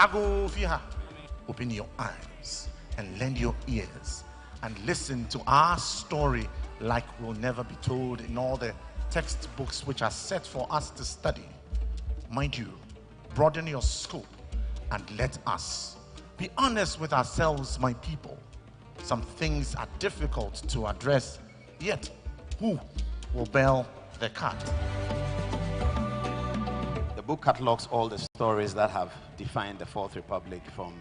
Ago Fiha, open your eyes and lend your ears and listen to our story like will never be told in all the textbooks which are set for us to study. Mind you, broaden your scope and let us be honest with ourselves, my people. Some things are difficult to address, yet who will bail the cat? The book catalogs all the stories that have defined the Fourth Republic from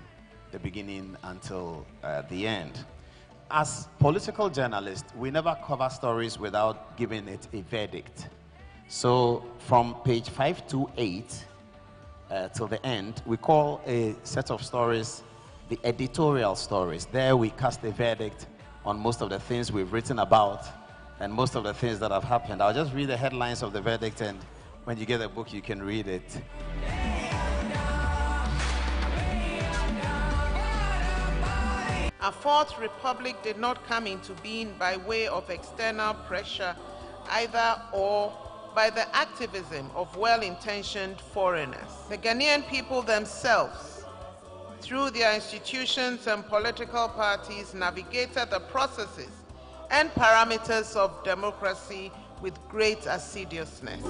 the beginning until the end. As political journalists, we never cover stories without giving it a verdict. So from page 528 till the end, we call a set of stories the editorial stories. There we cast a verdict on most of the things we've written about and most of the things that have happened. I'll just read the headlines of the verdict, and when you get the book, you can read it. A Fourth Republic did not come into being by way of external pressure either or by the activism of well-intentioned foreigners. The Ghanaian people themselves, through their institutions and political parties, navigated the processes and parameters of democracy with great assiduousness.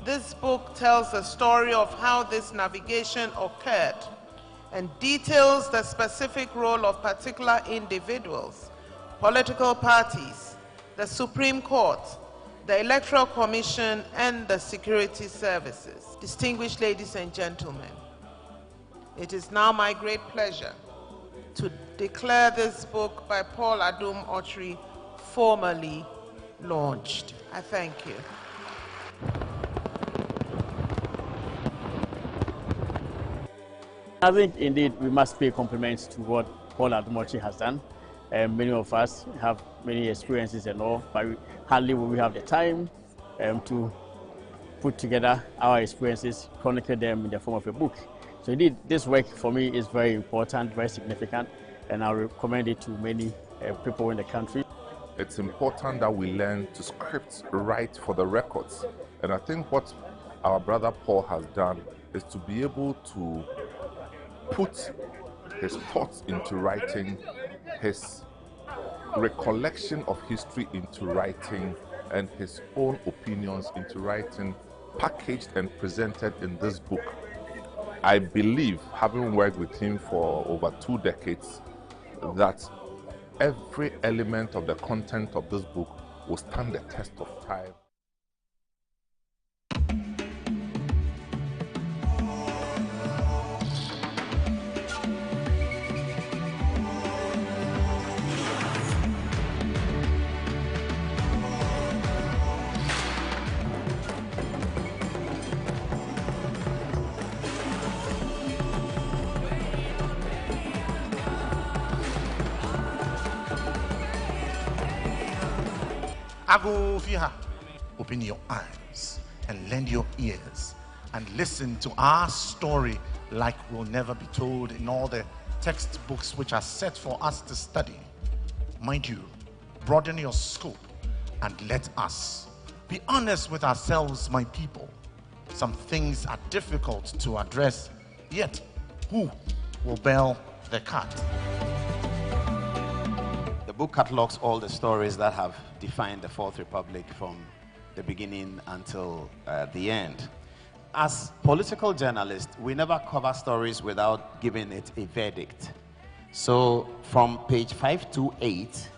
This book tells the story of how this navigation occurred and details the specific role of particular individuals, political parties, the Supreme Court, the Electoral Commission, and the security services. Distinguished ladies and gentlemen, it is now my great pleasure to declare this book by Paul Adum Otri formally launched. I thank you. I think indeed we must pay compliments to what Paul Adum Otri has done. Many of us have many experiences and all, but hardly will we have the time to put together our experiences, chronicle them in the form of a book. So indeed, this work for me is very important, very significant, and I recommend it to many people in the country. It's important that we learn to script right for the records. And I think what our brother Paul has done is to be able to put his thoughts into writing, his recollection of history into writing, and his own opinions into writing, packaged and presented in this book. I believe, having worked with him for over 2 decades, that every element of the content of this book will stand the test of time. Ago Fiha, open your eyes and lend your ears and listen to our story like will never be told in all the textbooks which are set for us to study. Mind you, broaden your scope and let us be honest with ourselves, my people. Some things are difficult to address, yet who will bail the cat? The book catalogs all the stories that have defined the Fourth Republic from the beginning until the end. As political journalists, we never cover stories without giving it a verdict. So from page 528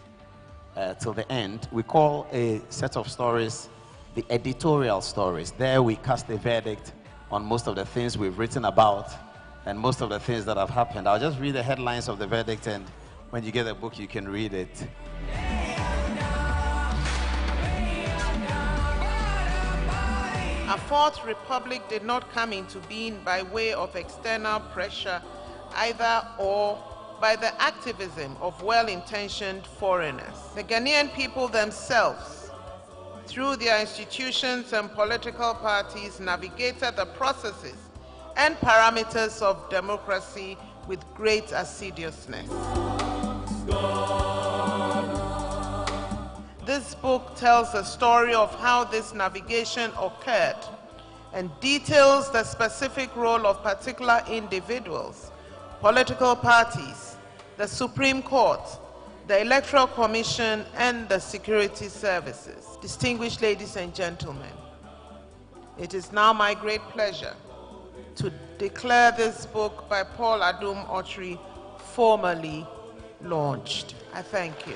till the end, we call a set of stories the editorial stories. There we cast a verdict on most of the things we've written about and most of the things that have happened. I'll just read the headlines of the verdict, and when you get the book, you can read it. A Fourth Republic did not come into being by way of external pressure either or by the activism of well-intentioned foreigners. The Ghanaian people themselves, through their institutions and political parties, navigated the processes and parameters of democracy with great assiduousness. This book tells the story of how this navigation occurred and details the specific role of particular individuals, political parties, the Supreme Court, the Electoral Commission, and the security services. Distinguished ladies and gentlemen, it is now my great pleasure to declare this book by Paul Adum Otri formally launched. I thank you.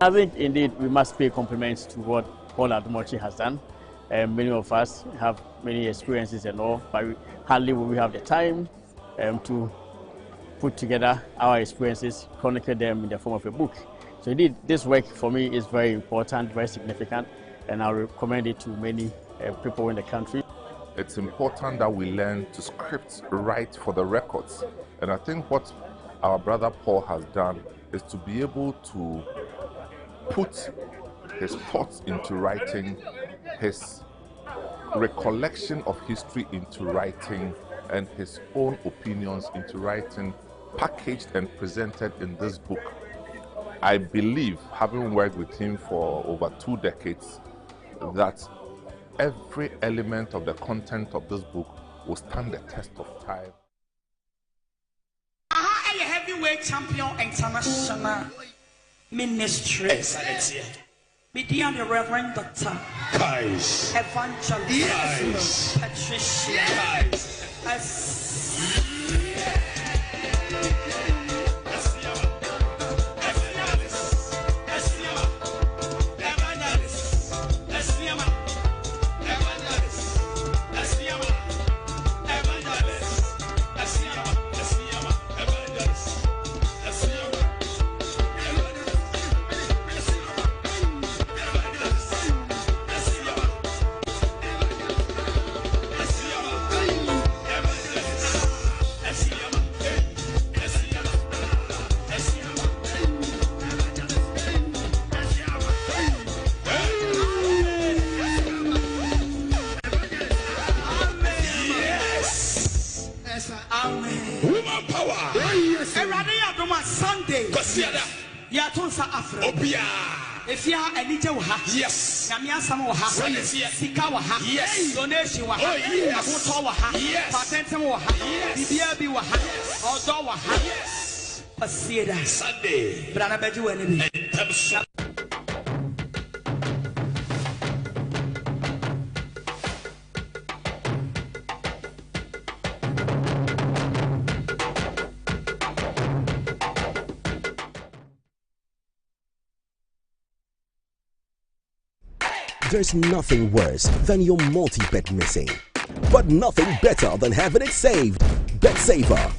I think indeed we must pay compliments to what Paul Adum Otri has done. Many of us have many experiences and all, but hardly will we have the time to put together our experiences, chronicle them in the form of a book. So indeed, this work for me is very important, very significant, and I recommend it to many people in the country. It's important that we learn to script right for the records. And I think what our brother Paul has done is to be able to put his thoughts into writing, his recollection of history into writing, and his own opinions into writing, packaged and presented in this book. I believe, having worked with him for over 2 decades, that every element of the content of this book will stand the test of time. A heavyweight champion international ministry. Media the Reverend Dr. Kais. Evangelist Kais. Patricia Kais. Sunday. Yatonsa Afro. Obia. If you are any Joha, Yes. Namia Samoha, Sikawaha, Yes. Donation Waha, Oh, yes. Waha, Yes. Patent Waha, Bibi Waha, or Dowaha. Yes. A Seda Sunday. but I bet you enemy. There's nothing worse than your multi-bet missing, but nothing better than having it saved. BetSaver.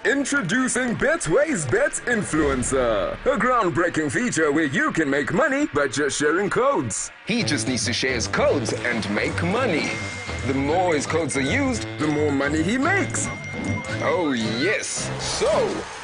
Introducing Betway's Bet Influencer, a groundbreaking feature where you can make money by just sharing codes. He just needs to share his codes and make money. The more his codes are used, The more money he makes. oh yes. So,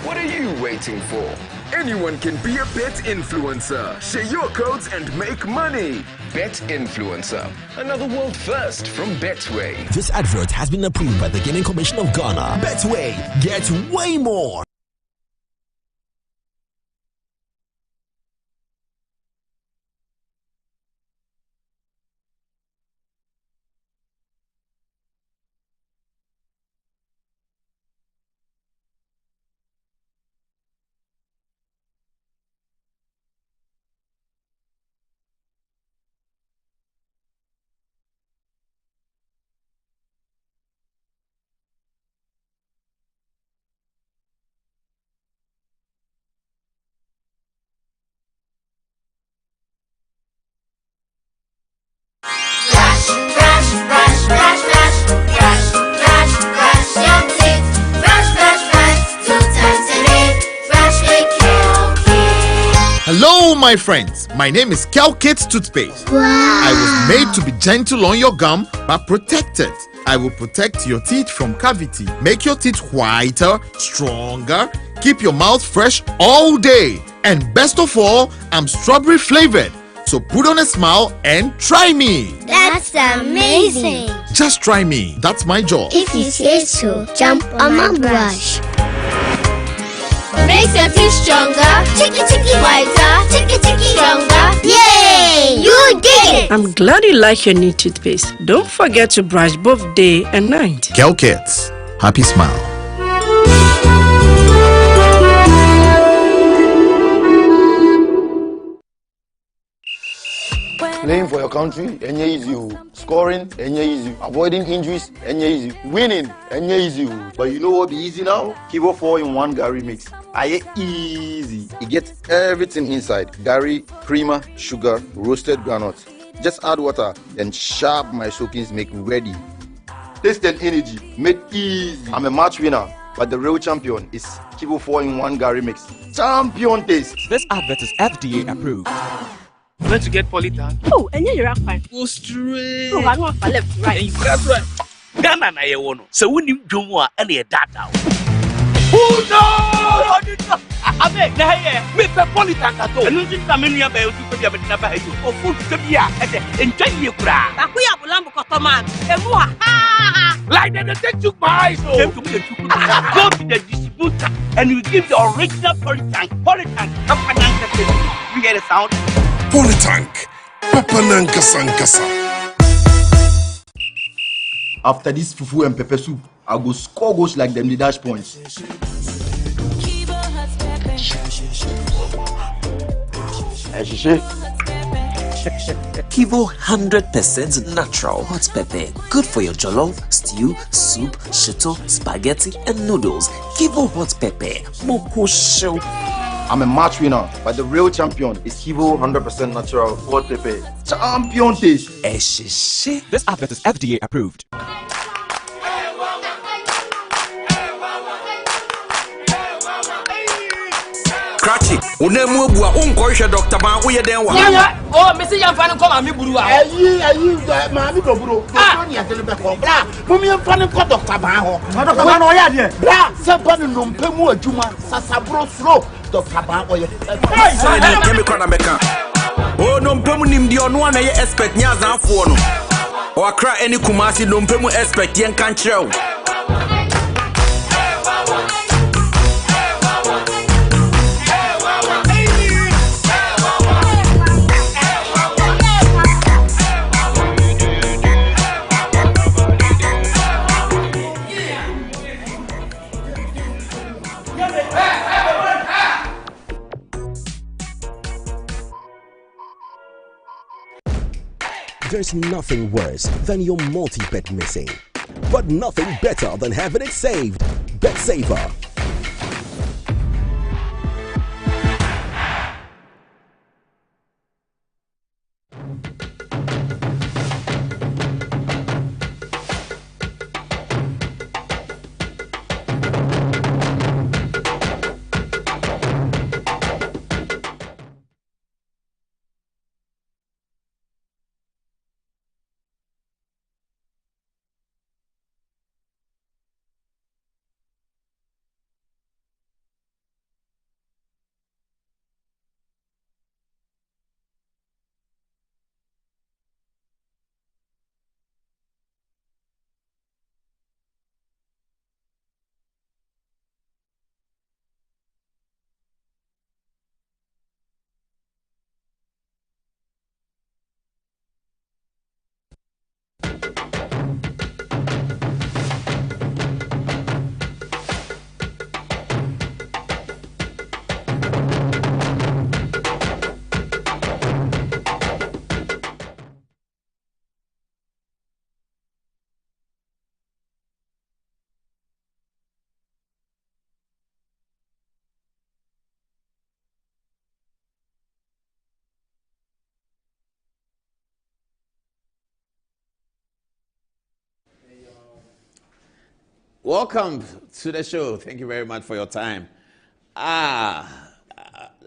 what are you waiting for? Anyone can be a bet influencer. Share your codes and make money. Bet Influencer, another world first from Betway. This advert has been approved by the Gaming Commission of Ghana. Betway, get way more. my friends, my name is Kelkit Toothpaste. Wow. I was made to be gentle on your gum but protected. I will protect your teeth from cavity, make your teeth whiter, stronger, keep your mouth fresh all day. And best of all, I'm strawberry flavored. So put on a smile and try me. That's amazing. Just try me. That's my job. If you say so, jump on my brush. Makes your teeth stronger, chicky whiter, chicky stronger. Yay! You did it! I'm glad you like your new toothpaste. Don't forget to brush both day and night. Kelkits, happy smile. Playing for your country, enye easy. Scoring, enye easy. Avoiding injuries, enye easy. Winning, enye easy. But you know what be easy now? Kivo 4-in-1 Gary mix. Aye easy. It gets everything inside. Gary, creamer, sugar, roasted groundnut. Just add water, then sharp my soakings make ready. Taste and energy, made easy. I'm a match winner, but the real champion is Kivo 4-in-1 Gary mix. Champion taste. This advert is FDA approved. Where to get polytank? Oh, and you're fine. Go straight. Oh, I want for left, right. That's right. Ghana na ye wono. So when you do more, and ye data. Who knows? Abe, na ye. Me pe polytank ato. Enu ti ta menu ya ba otu ko dia be na ba ayo. O food ke bia, e de enjoy ye kura. Akuya bulambo kotoman. Emu ha. Like they take you by so. Go to the distributor and you give the original polytank. Polytank. You get a sound? Polytank, Papananka Sankasa. After this fufu and pepper soup, I go score goals like them the dash points. Kivo 100% natural hot pepper. Good for your jollof, stew, soup, shito, spaghetti, and noodles. Kivo hot pepper. Moko show. I'm a match winner, but the real champion is Kivo 100% natural hot pepper. Champion taste. This advert is FDA approved. Cratchy, unemu bua unkoisha Dr. Ban uye denwa. Oh, Mr. Yamfan come and me buru. Mami bro. Ni atele be ko. Bra, mumi yamfan ko Dr. Ban ho. Dr. Ban o ya de. Bra, se ba no mpemu adwuma, sasabro slow. Dr. Ban o ye. Say ni kemi kwa na meka. Oh, no mpemu ni mdi ono na ye expect nya zanfo no. O akra eni kumasi no mpemu expect yen kan kire. There's nothing worse than your multi-bet missing, but nothing better than having it saved. BetSaver. Welcome to the show. Thank you very much for your time.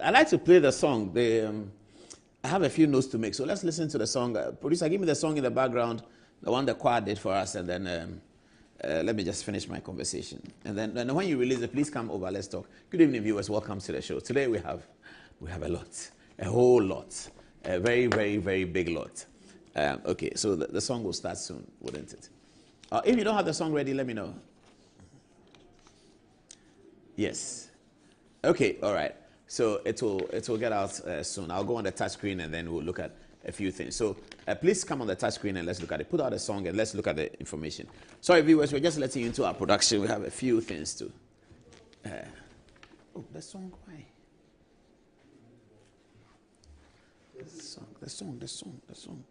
I like to play the song. I have a few notes to make, so let's listen to the song. Producer, give me the song in the background, the one the choir did for us, and then let me just finish my conversation. And then when you release it, please come over, let's talk. Good evening, viewers. Welcome to the show. Today we have a lot, a whole lot, a very, very, very big lot. Okay, so the song will start soon, wouldn't it? If you don't have the song ready, let me know. Yes. Okay, all right. So it will get out soon. I'll go on the touch screen and then we'll look at a few things. So please come on the touch screen and let's look at it. Put out a song and let's look at the information. Sorry, viewers, we're just letting you into our production. We have a few things to. The song, why? The song.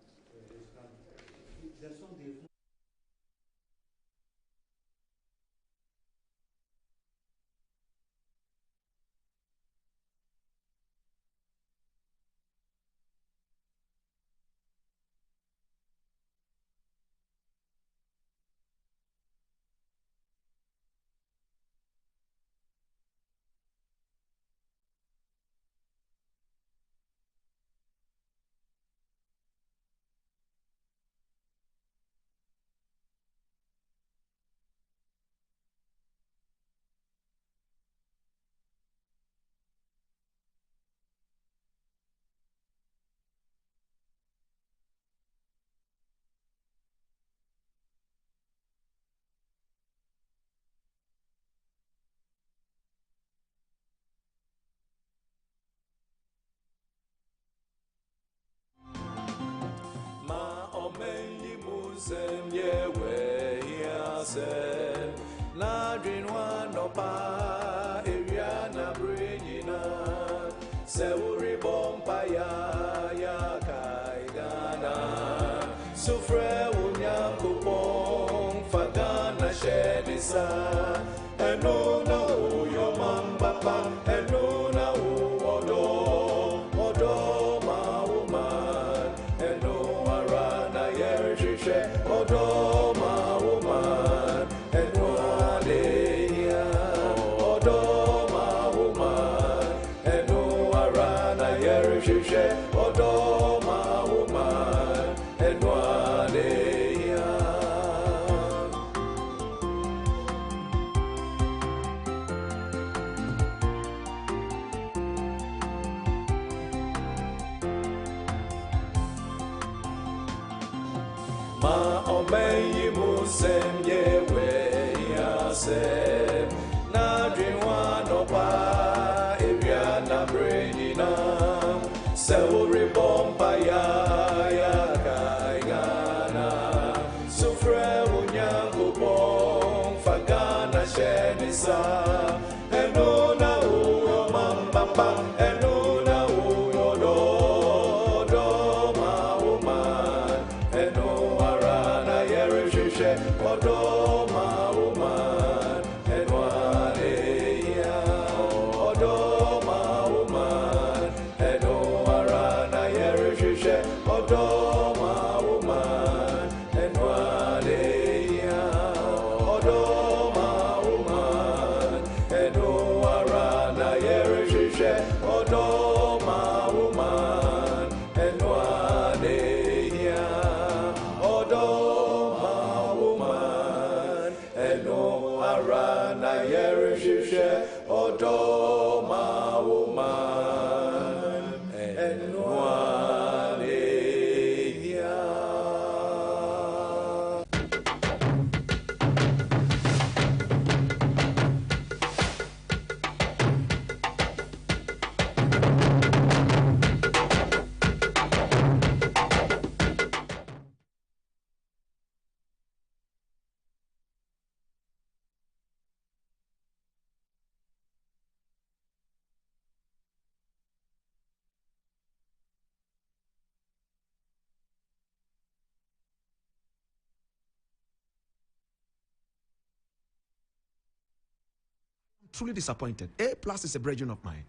Truly disappointed. A+ is a brethren of mine.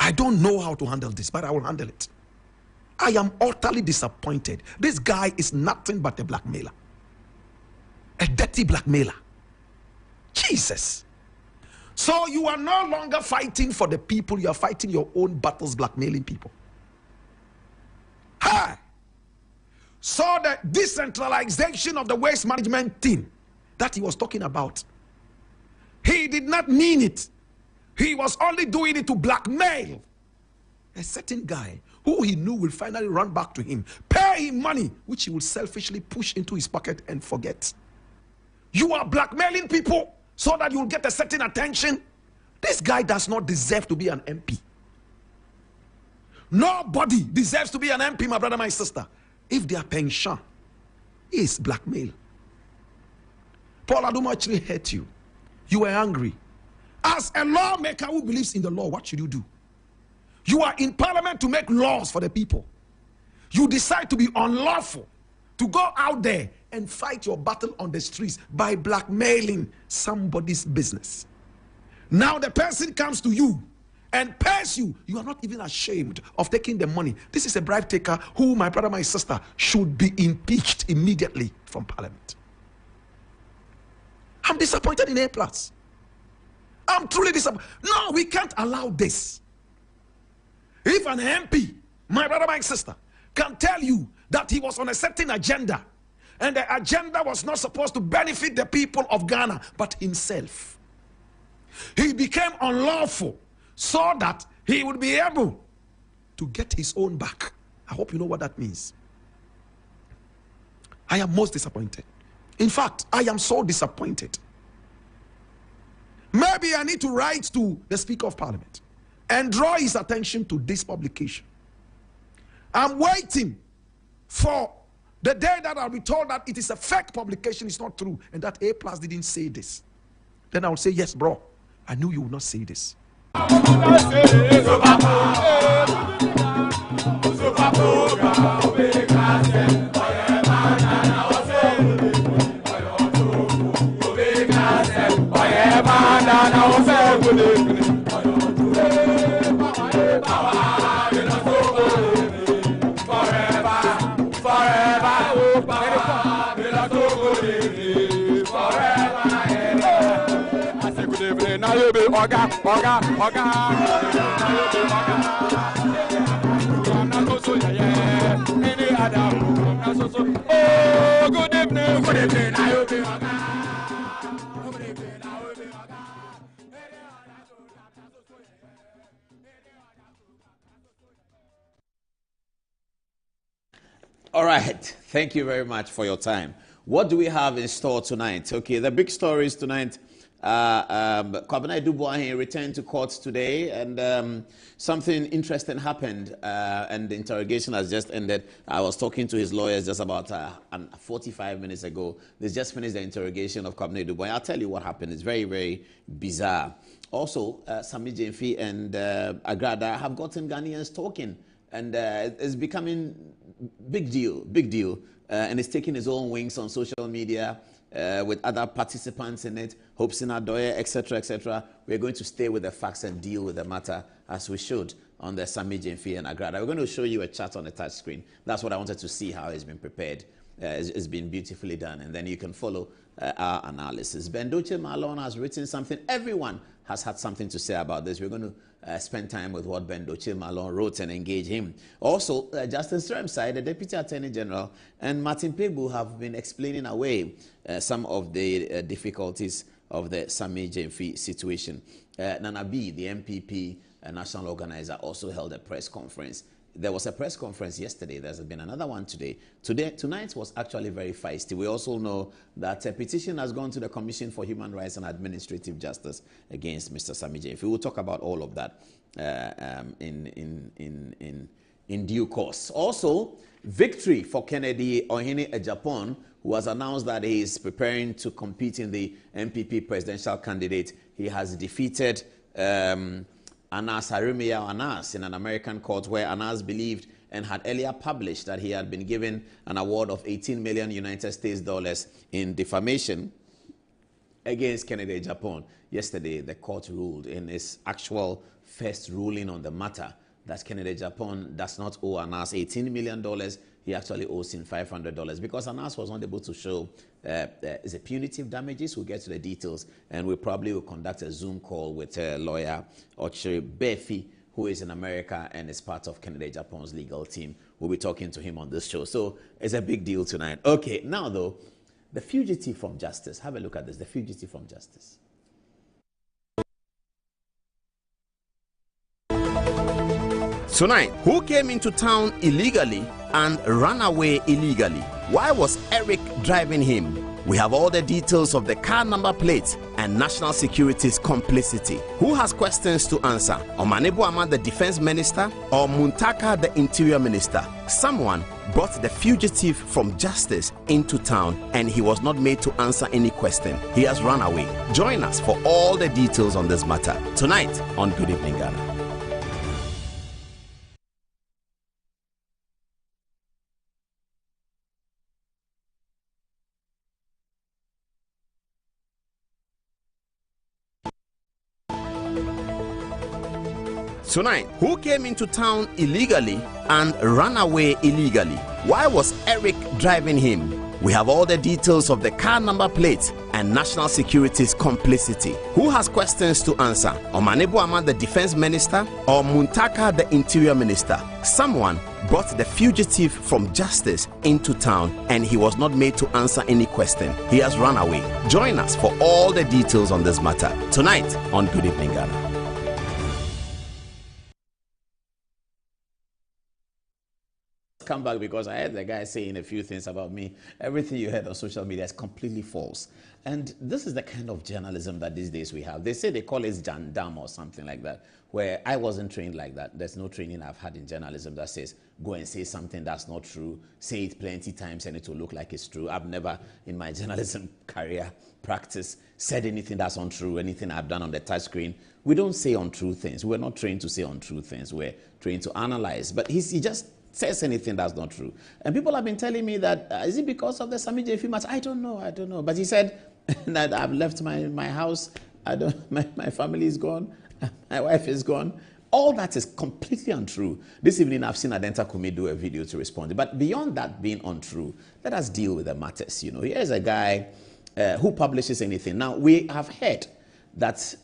I don't know how to handle this, but I will handle it. I am utterly disappointed. This guy is nothing but a blackmailer. A dirty blackmailer. Jesus. So you are no longer fighting for the people, you are fighting your own battles, blackmailing people. Hi. So the decentralization of the waste management team that he was talking about, he did not mean it. He was only doing it to blackmail a certain guy who he knew will finally run back to him, pay him money, which he will selfishly push into his pocket and forget. You are blackmailing people so that you will get a certain attention. This guy does not deserve to be an MP. Nobody deserves to be an MP, my brother, my sister. If their pension is blackmail. Paul Aduma actually hurt you. You were angry. As a lawmaker who believes in the law, what should you do? You are in parliament to make laws for the people. You decide to be unlawful, to go out there and fight your battle on the streets by blackmailing somebody's business. Now the person comes to you and pays you. You are not even ashamed of taking the money. This is a bribe taker who, my brother, my sister, should be impeached immediately from parliament. I'm disappointed in A+. I'm truly disappointed. No, we can't allow this. If an MP, my brother, my sister, can tell you that he was on a certain agenda and the agenda was not supposed to benefit the people of Ghana but himself, he became unlawful so that he would be able to get his own back. I hope you know what that means. I am most disappointed. In fact, I am so disappointed. Maybe I need to write to the Speaker of Parliament and draw his attention to this publication. I'm waiting for the day that I'll be told that it is a fake publication, it's not true, and that A+ didn't say this. Then I will say, yes, bro, I knew you would not say this. Oh, good evening, good evening. All right. Thank you very much for your time. What do we have in store tonight? Okay, the big stories tonight. Kwabena Dubois returned to court today, and something interesting happened, and the interrogation has just ended. I was talking to his lawyers just about 45 minutes ago. They just finished the interrogation of Kwabena Dubois. I'll tell you what happened. It's very, very bizarre. Also, Sammy Gyamfi and Agrada have gotten Ghanaians talking, and it's becoming big deal, and it's taking its own wings on social media. With other participants in it, Hobson Adoye, etc., etc. We're going to stay with the facts and deal with the matter as we should on the Sammy Gyamfi and Agrada. We're going to show you a chart on the touch screen. That's what I wanted to see, how it's been prepared. It's been beautifully done, and then you can follow our analysis. Bendoche Malone has written something. Everyone has had something to say about this. We're going to spend time with what Bendoche Malone wrote and engage him. Also, Justin Stremside, the Deputy Attorney General, and Martin Pegbu have been explaining away some of the difficulties of the Sammy Gyamfi situation. Nana B, the MPP national organizer, also held a press conference. There was a press conference yesterday. There's been another one today. Tonight was actually very feisty. We also know that a petition has gone to the Commission for Human Rights and Administrative Justice against Mr. Sammy Gyamfi. We'll talk about all of that in due course. Also, victory for Kennedy Ohene Agyapong, who has announced that he is preparing to compete in the MPP presidential candidate. He has defeated Anas Harimia Anas in an American court, where Anas believed and had earlier published that he had been given an award of 18 million United States dollars in defamation against Kennedy Agyapong. Yesterday, the court ruled in its actual first ruling on the matter that Kennedy Agyapong does not owe Anas $18 million. he actually owes him $500 because Anas was not able to show is it punitive damages. We'll get to the details, and we probably will conduct a Zoom call with lawyer Ochiri Befi, who is in America and is part of Kennedy Japan's legal team. We'll be talking to him on this show. So it's a big deal tonight. Okay, now though, the fugitive from justice. Have a look at this, the fugitive from justice. Tonight, who came into town illegally and ran away illegally? Why was Eric driving him? We have all the details of the car number plate and national security's complicity. Who has questions to answer? Omanebu Ahmad, the defense minister, or Muntaka, the interior minister? Someone brought the fugitive from justice into town and he was not made to answer any question. He has run away. Join us for all the details on this matter tonight on Good Evening Ghana. Tonight, who came into town illegally and ran away illegally? Why was Eric driving him? We have all the details of the car number plate and national security's complicity. Who has questions to answer? Omanebu Ahmad, the defense minister, or Muntaka, the interior minister? Someone brought the fugitive from justice into town and he was not made to answer any question. He has run away. Join us for all the details on this matter tonight on Good Evening Ghana. Come back because I heard the guy saying a few things about me. Everything you heard on social media is completely false. And this is the kind of journalism that these days we have. They say they call it Jandam or something like that, where I wasn't trained like that. There's no training I've had in journalism that says, go and say something that's not true, say it plenty times and it will look like it's true. I've never in my journalism career practice said anything that's untrue, anything I've done on the touch screen. We don't say untrue things. We're not trained to say untrue things. We're trained to analyze. But he just says anything that's not true. And people have been telling me that, is it because of the Sammy J. match? I don't know. But he said that I've left my house, my family is gone, my wife is gone. All that is completely untrue. This evening I've seen Adenta Kumi do a video to respond. But beyond that being untrue, let us deal with the matters. You know, here's a guy who publishes anything. Now, we have heard that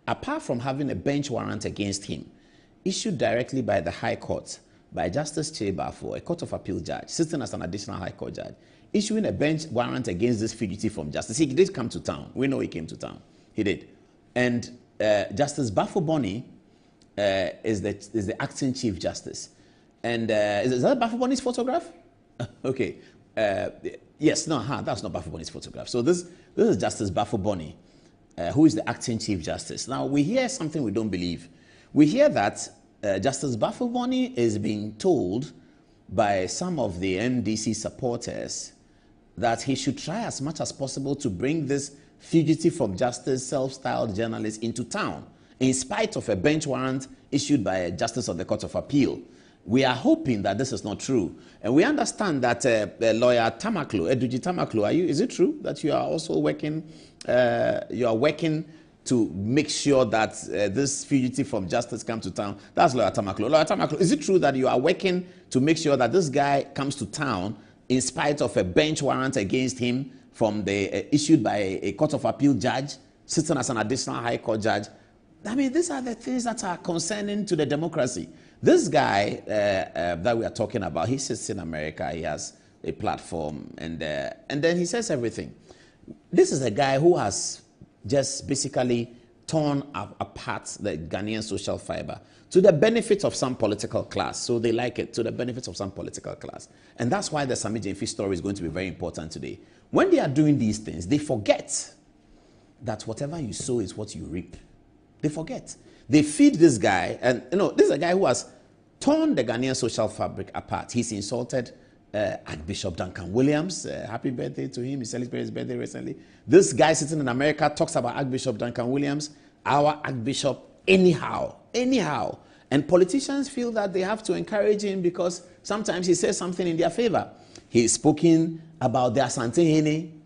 apart from having a bench warrant against him, issued directly by the High Court, by Justice Chebafo, a Court of Appeal judge, sitting as an additional High Court judge, issuing a bench warrant against this fugitive from justice. He did come to town. We know he came to town. He did. And Justice Bafo Boni is the acting Chief Justice. And is that Bafo Boni's photograph? Okay. Yes, no, that's not Bafo Boni's photograph. So this is Justice Bafo Boni, who is the acting Chief Justice. Now, we hear something we don't believe. We hear that Justice Bafo Boni is being told by some of the MDC supporters that he should try as much as possible to bring this fugitive from justice, self-styled journalist into town, in spite of a bench warrant issued by a Justice of the Court of Appeal. We are hoping that this is not true. And we understand that lawyer Tamaklo, Eduji Tamaklo, is it true that you are also working, to make sure that this fugitive from justice comes to town? That's Lawyer Tamaklo. Lawyer Tamaklo, is it true that you are working to make sure that this guy comes to town in spite of a bench warrant against him from the issued by a Court of Appeal judge, sitting as an additional High Court judge? I mean, these are the things that are concerning to the democracy. This guy that we are talking about, he sits in America, he has a platform, and then he says everything. This is a guy who has just basically torn apart the Ghanaian social fiber to the benefit of some political class. So they like it, to the benefit of some political class. And that's why the Sammy Jemfi story is going to be very important today. When they are doing these things, they forget that whatever you sow is what you reap. They forget. They feed this guy, and this is a guy who has torn the Ghanaian social fabric apart. He's insulted Archbishop Duncan Williams. Happy birthday to him. He celebrated his birthday recently. This guy sitting in America talks about Archbishop Duncan Williams, our Archbishop, anyhow. And politicians feel that they have to encourage him because sometimes he says something in their favor. He's spoken about the Asante Hene.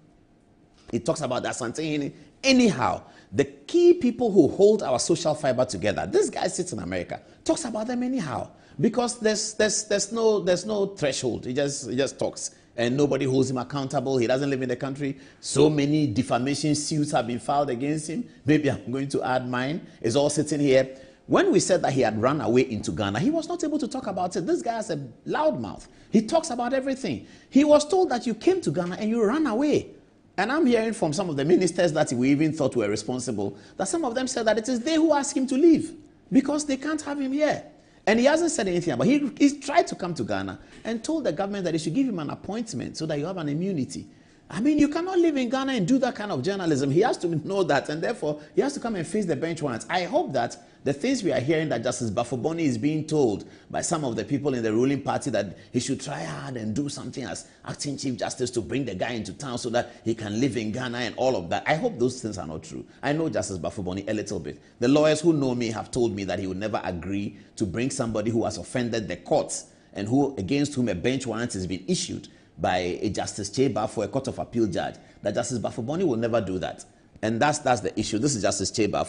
He talks about the Asante Hene. Anyhow, the key people who hold our social fiber together, this guy sits in America, talks about them anyhow. Because there's no threshold. He just talks. And nobody holds him accountable. He doesn't live in the country. So many defamation suits have been filed against him. Maybe I'm going to add mine. It's all sitting here. When we said that he had run away into Ghana, he was not able to talk about it. This guy has a loud mouth. He talks about everything. He was told that you came to Ghana and you ran away. And I'm hearing from some of the ministers that we even thought were responsible, that some of them said that it is they who asked him to leave because they can't have him here. And he hasn't said anything about it. He's tried to come to Ghana and told the government that they should give him an appointment so that you have an immunity. I mean, you cannot live in Ghana and do that kind of journalism. He has to know that, and therefore, he has to come and face the bench warrants. I hope that the things we are hearing that Justice Bafoboni is being told by some of the people in the ruling party that he should try hard and do something as acting Chief Justice to bring the guy into town so that he can live in Ghana and all of that. I hope those things are not true. I know Justice Bafoboni a little bit. The lawyers who know me have told me that he would never agree to bring somebody who has offended the courts and against whom a bench warrant has been issued by a Justice Cheba for a Court of Appeal judge. That Justice Bafoboni will never do that. And that's the issue. This is Justice Cheba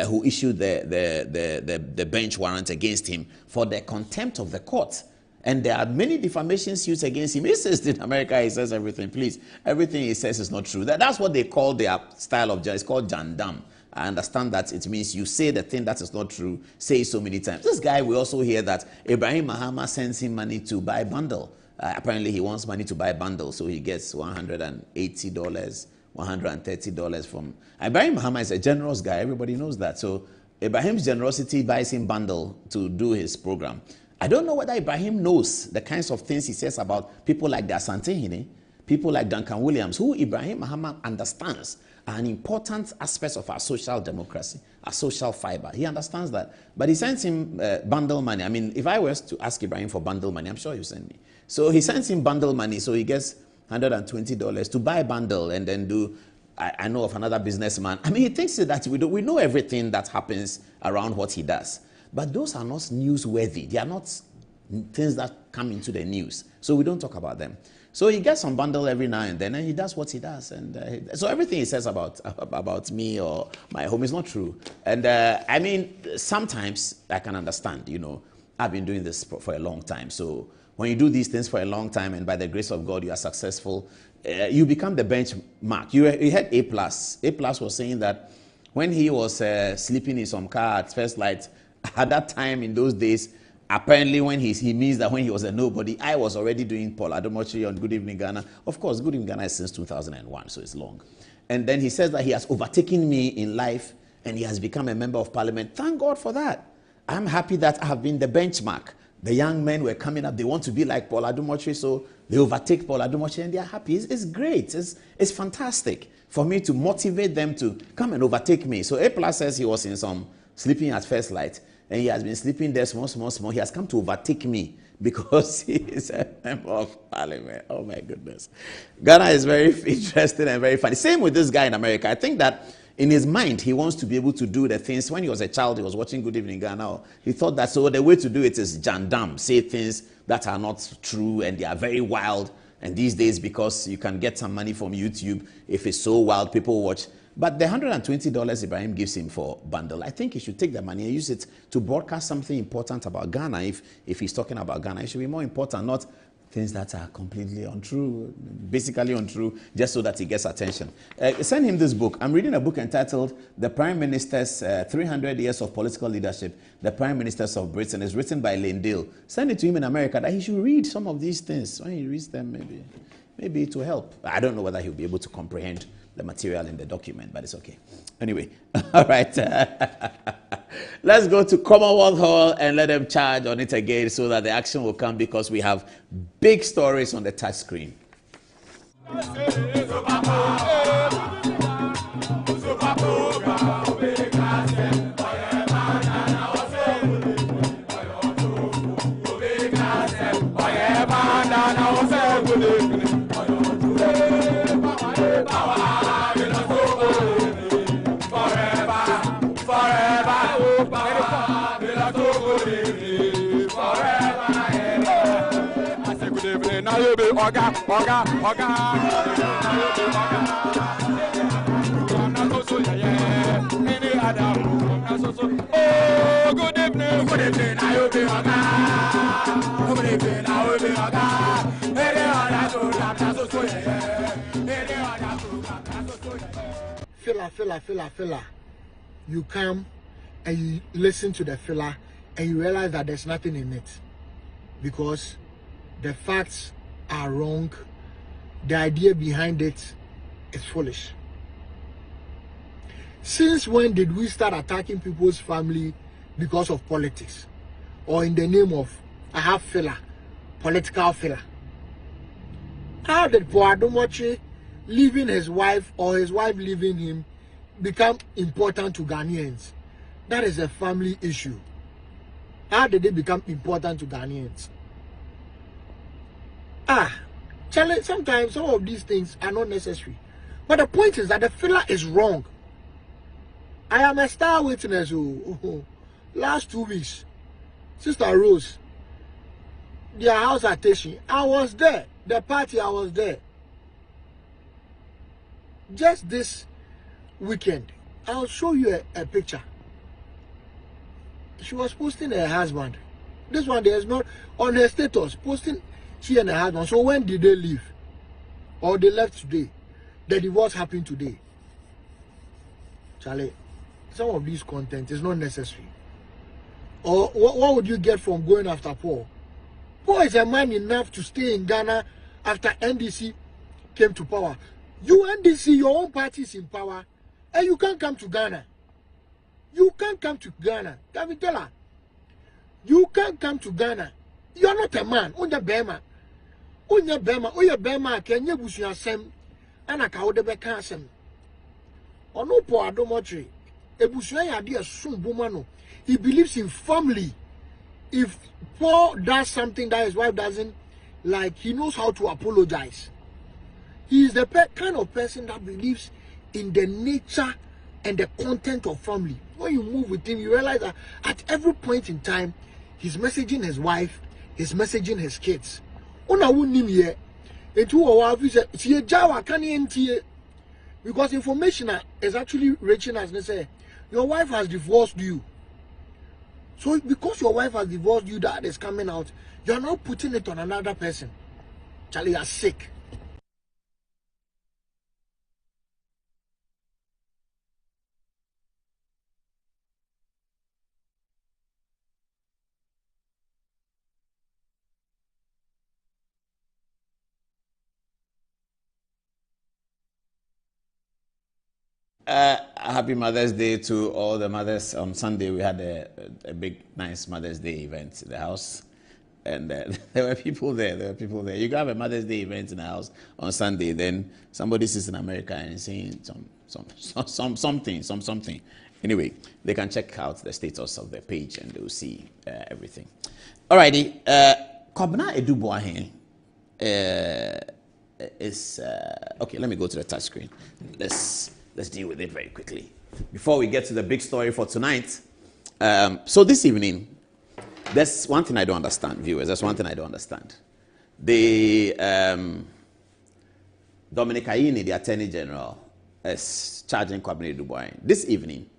who issued the bench warrant against him for the contempt of the court. And there are many defamation suits against him. He says in America, he says everything. Please, everything he says is not true. That's what they call their style of judge. It's called jandam. I understand that it means you say the thing that is not true, say it so many times. This guy, we also hear that Ibrahim Mahama sends him money to buy a bundle. Apparently, he wants money to buy a bundle, so he gets $180, $130 from... Ibrahim Mahama is a generous guy. Everybody knows that. So Ibrahim's generosity buys him bundle to do his program. I don't know whether Ibrahim knows the kinds of things he says about people like the Asante Hine, people like Duncan Williams, who Ibrahim Mahama understands are an important aspect of our social democracy, our social fiber. He understands that. But he sends him bundle money. I mean, if I was to ask Ibrahim for bundle money, I'm sure he'll send me. So he sends him bundle money, so he gets $120 to buy a bundle and then do... I know of another businessman. I mean, he thinks that we know everything that happens around what he does. But those are not newsworthy. They are not things that come into the news. So we don't talk about them. So he gets some bundle every now and then, and he does what he does. And so everything he says about me or my home is not true. And I mean, sometimes I can understand, you know, I've been doing this for a long time. So when you do these things for a long time and by the grace of God you are successful, you become the benchmark. You had A+. A+ was saying that when he was sleeping in some car at First Light, at that time in those days, apparently when he means that when he was a nobody, I was already doing Paul Adomochi on Good Evening Ghana. Of course, Good Evening Ghana is since 2001, so it's long. And then he says that he has overtaken me in life and he has become a member of parliament. Thank God for that. I'm happy that I have been the benchmark. The young men were coming up. They want to be like Paul Adomochi, so they overtake Paul Adomochi and they are happy. It's great. It's fantastic for me to motivate them to come and overtake me. So A+ says he was in some sleeping at First Light and he has been sleeping there small. He has come to overtake me because he is a member of parliament. Oh my goodness. Ghana is very interesting and very funny. Same with this guy in America. I think that in his mind, he wants to be able to do the things. When he was a child, he was watching Good Evening Ghana. He thought that so the way to do it is jandam, say things that are not true and they are very wild. And these days, because you can get some money from YouTube, if it's so wild, people watch. But the $120 Ibrahim gives him for bundle, I think he should take the money and use it to broadcast something important about Ghana. If he's talking about Ghana, it should be more important, not things that are completely untrue, basically untrue, just so that he gets attention. Send him this book. I'm reading a book entitled The Prime Minister's 300 Years of Political Leadership, The Prime Ministers of Britain. It's written by Lane Dale. Send it to him in America that he should read some of these things. When he reads them, maybe it will help. I don't know whether he'll be able to comprehend the material in the document, but it's okay. Anyway, all right. Let's go to Commonwealth Hall and let them charge on it again so that the action will come because we have big stories on the touch screen. Oga. Oh, good evening, I hope you Filler. You come and you listen to the filler and you realize that there's nothing in it because the facts are wrong. The idea behind it is foolish. Since when did we start attacking people's family because of politics or in the name of I have filler, political filler? How did Paul Adomochi leaving his wife or his wife leaving him become important to Ghanaians? That is a family issue. How did they become important to Ghanaians? Charlie, sometimes some of these things are not necessary. But the point is that the filler is wrong. I am a star witness. Last 2 weeks, Sister Rose, their house at Teshi, I was there. The party, I was there. Just this weekend, I'll show you a picture. She was posting her husband. This one there is not on her status, posting she and her husband. So when did they leave? Or they left today? The divorce happened today. Charlie, some of this content is not necessary. Or what would you get from going after Paul? Paul is a man enough to stay in Ghana after NDC came to power. You NDC, your own party is in power, and you can't come to Ghana. You can't come to Ghana. Davitela, you can't come to Ghana. You are not a man. Unya Bema. Unya Bema, can you bush your sem? Anaka Odebe Kansem. Or no Paul Adomochi. Ebusuya idea soon Bumano. He believes in family. If Paul does something that his wife doesn't like, he knows how to apologize. He is the kind of person that believes in the nature and the content of family. When you move with him, you realize that at every point in time, he's messaging his wife, he's messaging his kids. Because information is actually reaching us. They say, your wife has divorced you. So because your wife has divorced you, that is coming out, you are not putting it on another person. Charlie, you are sick. Happy Mother's Day to all the mothers. On Sunday, we had a big, nice Mother's Day event in the house. And there were people there. You can have a Mother's Day event in the house on Sunday. Then somebody sits in America and is saying something. Anyway, they can check out the status of the page and they'll see everything. Alrighty. Kobna Edubuahin is... okay, let me go to the touch screen. Let's deal with it very quickly before we get to the big story for tonight. So this evening, there's one thing I don't understand, viewers. There's one thing I don't understand. The Dominic Ayine, the Attorney General, is charging Kwabena Edubuahin. This evening,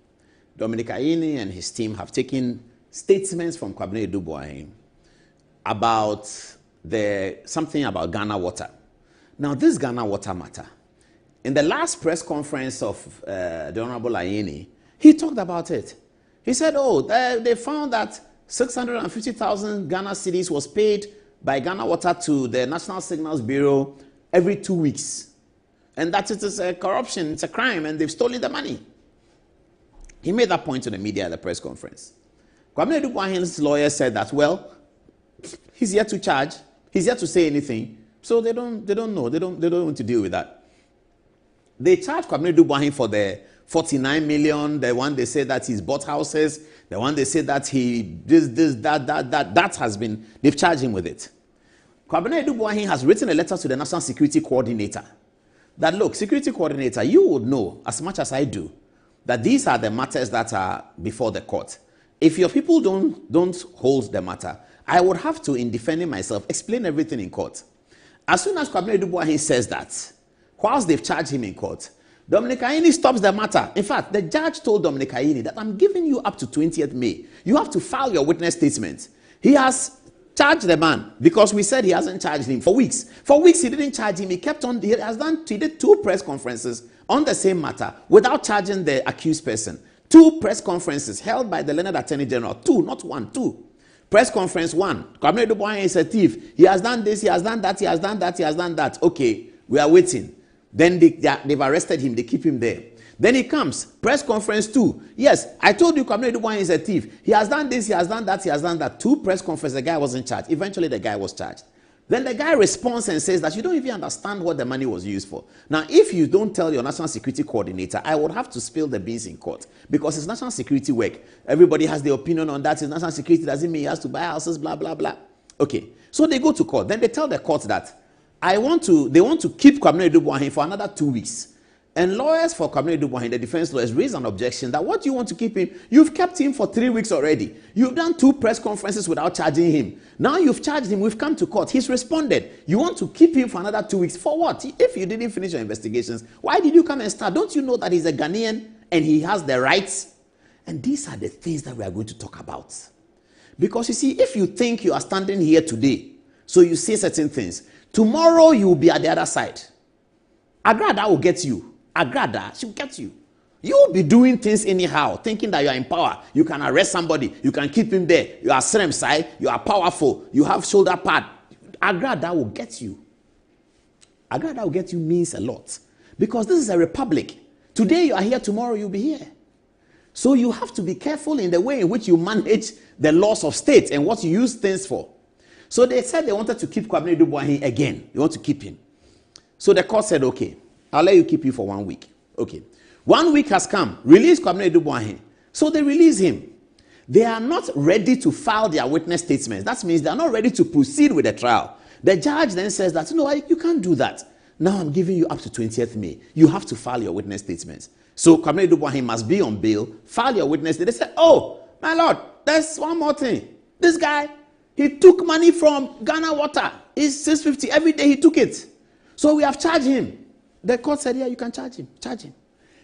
Dominic Ayine and his team have taken statements from Kwabena Edubuahin about something about Ghana Water. Now, this Ghana Water matter, in the last press conference of the Honorable Ayine, he talked about it. He said, they found that 650,000 Ghana cedis was paid by Ghana Water to the National Signals Bureau every 2 weeks. And that it is a corruption, it's a crime, and they've stolen the money. He made that point to the media at the press conference. Kwabena Edubuahin's lawyer said that, well, he's yet to charge, he's yet to say anything, so they don't know, they don't want to deal with that. They charged Kwabena Edubuahin for the 49 million, the one they said that he's bought houses, the one they said that that has been, they've charged him with it. Kwabena Edubuahin has written a letter to the National Security Coordinator that, look, Security Coordinator, you would know as much as I do that these are the matters that are before the court. If your people don't hold the matter, I would have to, in defending myself, explain everything in court. As soon as Kwabena Edubuahin says that, whilst they've charged him in court, Dominic Ayine stops the matter. In fact, the judge told Dominic Ayine that I'm giving you up to 20th May. You have to file your witness statement. He has Charge the man, because we said he hasn't charged him for weeks. For weeks he didn't charge him. He kept on. He did 2 press conferences on the same matter without charging the accused person. 2 press conferences held by the Learned Attorney General. 2, not 1, 2. Press conference 1. Kwabena Aduboahene is a thief. He has done this. He has done that. He has done that. He has done that. Okay, we are waiting. Then they've arrested him. They keep him there. Then he comes. Press conference 2. Yes, I told you Kwabena Aduboahene is a thief. He has done this. He has done that. He has done that. 2 press conferences. The guy wasn't charged. Eventually, the guy was charged. Then the guy responds and says that you don't even understand what the money was used for. Now, if you don't tell your national security coordinator, I would have to spill the beans in court because it's national security work. Everybody has their opinion on that. It's national security doesn't mean he has to buy houses, blah, blah, blah. Okay. So they go to court. Then they tell the court that they want to keep Kwabena Aduboahene for another 2 weeks. And lawyers for Kwabena Aduboahene, the defense lawyers, raise an objection that what do you want to keep him? You've kept him for 3 weeks already. You've done 2 press conferences without charging him. Now you've charged him. We've come to court. He's responded. You want to keep him for another 2 weeks. For what? If you didn't finish your investigations, why did you come and start? Don't you know that he's a Ghanaian and he has the rights? And these are the things that we are going to talk about. Because you see, if you think you are standing here today, so you say certain things, tomorrow you will be at the other side. Agrada will get you. Agrada, she'll get you. You will be doing things anyhow, thinking that you are in power. You can arrest somebody. You can keep him there. You are Sremsai. You are powerful. You have shoulder pad. Agrada will get you. Agrada will get you means a lot. Because this is a republic. Today you are here, tomorrow you'll be here. So you have to be careful in the way in which you manage the laws of state and what you use things for. So they said they wanted to keep Kwabena Aduboahene again. You want to keep him. So the court said, okay, I'll let you keep you for 1 week. Okay. 1 week has come. Release Kwabena Aduboahene. So they release him. They are not ready to file their witness statements. That means they are not ready to proceed with the trial. The judge then says that, no, you can't do that. Now I'm giving you up to 20th May. You have to file your witness statements. So Kwabena Aduboahene must be on bail. File your witness. They said, oh, my lord, there's one more thing. This guy, he took money from Ghana Water. It's 650. Every day he took it. So we have charged him. The court said, yeah, you can charge him. Charge him.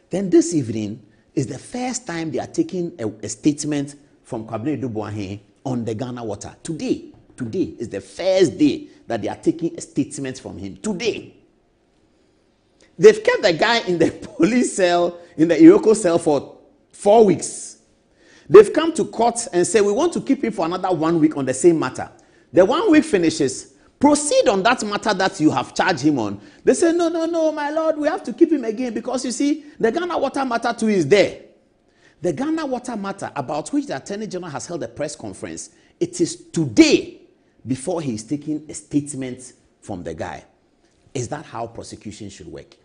Then this evening is the first time they are taking a statement from Kwabena Aduboahene on the Ghana Water. Today is the first day that they are taking a statement from him. Today. They've kept the guy in the police cell, in the Iroko cell for 4 weeks. They've come to court and say, we want to keep him for another 1 week on the same matter. The 1 week finishes. Proceed on that matter that you have charged him on. They say, no, my lord, we have to keep him again because you see, the Ghana Water matter too is there. The Ghana Water matter about which the Attorney General has held a press conference, it is today before he is taking a statement from the guy. Is that how prosecution should work?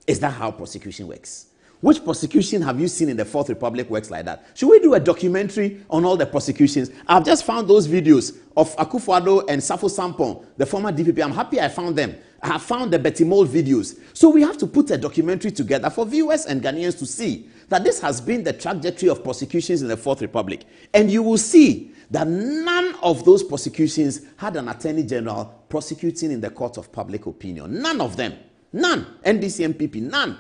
Is that how prosecution works? Which prosecution have you seen in the Fourth Republic works like that? Should we do a documentary on all the prosecutions? I've just found those videos of Akufo-Addo and Safo Sampon, the former DPP. I'm happy I found them. I have found the Betty Mold videos. So we have to put a documentary together for viewers and Ghanaians to see that this has been the trajectory of prosecutions in the Fourth Republic. And you will see that none of those prosecutions had an Attorney General prosecuting in the court of public opinion. None of them. None. NDC MPP, none.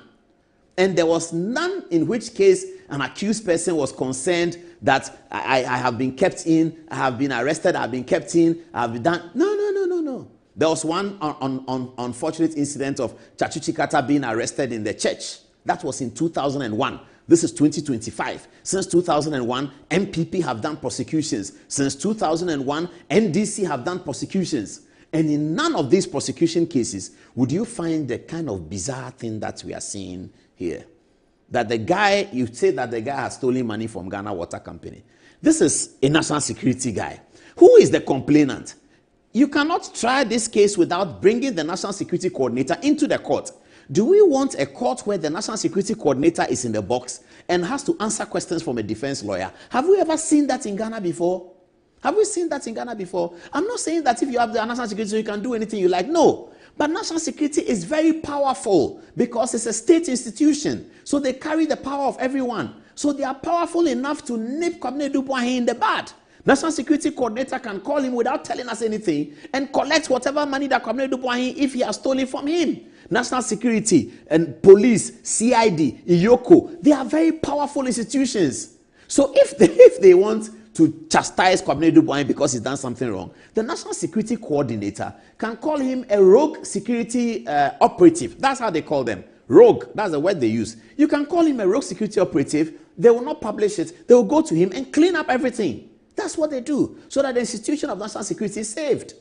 And there was none in which case an accused person was concerned that I have been kept in, I have been arrested, I have been kept in, I have been done. No. There was one unfortunate incident of Chachu Chikata being arrested in the church. That was in 2001. This is 2025. Since 2001, MPP have done prosecutions. Since 2001, NDC have done prosecutions. And in none of these prosecution cases would you find the kind of bizarre thing that we are seeing here. That the guy, you say that the guy has stolen money from Ghana Water Company. This is a national security guy. Who is the complainant? You cannot try this case without bringing the national security coordinator into the court. Do we want a court where the national security coordinator is in the box and has to answer questions from a defense lawyer? Have we ever seen that in Ghana before? Have we seen that in Ghana before? I'm not saying that if you have the national security, you can do anything you like. No. But national security is very powerful because it's a state institution. So they carry the power of everyone. So they are powerful enough to nip Kwabena Aduboahene in the bud. National security coordinator can call him without telling us anything and collect whatever money that Kwabena Aduboahene, if he has stolen from him. National security and police, CID, IYOKO, they are very powerful institutions. So if they want to chastise Kwabena Dubois because he's done something wrong, the National Security Coordinator can call him a rogue security operative. That's how they call them. Rogue, that's the word they use. You can call him a rogue security operative. They will not publish it. They will go to him and clean up everything. That's what they do, so that the institution of national security is saved.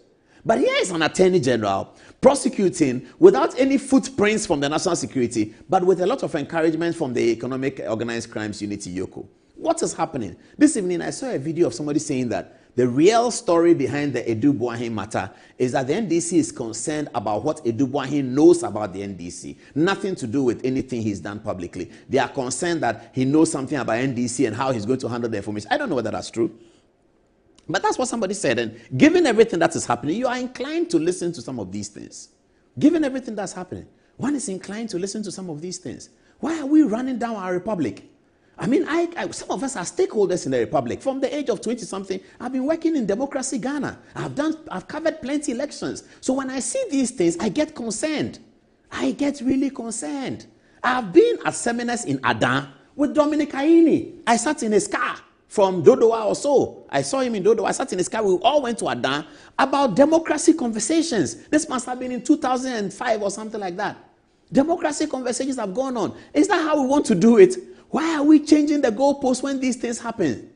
But here is an attorney general prosecuting without any footprints from the national security, but with a lot of encouragement from the Economic Organized Crimes Unity, EOCO. What is happening? This evening, I saw a video of somebody saying that the real story behind the Edu Boahen matter is that the NDC is concerned about what Edu Boahen knows about the NDC. Nothing to do with anything he's done publicly. They are concerned that he knows something about NDC and how he's going to handle the information. I don't know whether that's true. But that's what somebody said. And given everything that is happening, you are inclined to listen to some of these things. Given everything that's happening, one is inclined to listen to some of these things. Why are we running down our republic? I mean, some of us are stakeholders in the republic. From the age of 20-something, I've been working in Democracy Ghana. I've covered plenty elections. So when I see these things, I get concerned. I get really concerned. I've been at seminars in Adan with Dominic Aini. I sat in his car from Dodowa or so. I saw him in Dodowa. I sat in his car. We all went to Adan about democracy conversations. This must have been in 2005 or something like that. Democracy conversations have gone on. Is that how we want to do it? Why are we changing the goalposts when these things happen?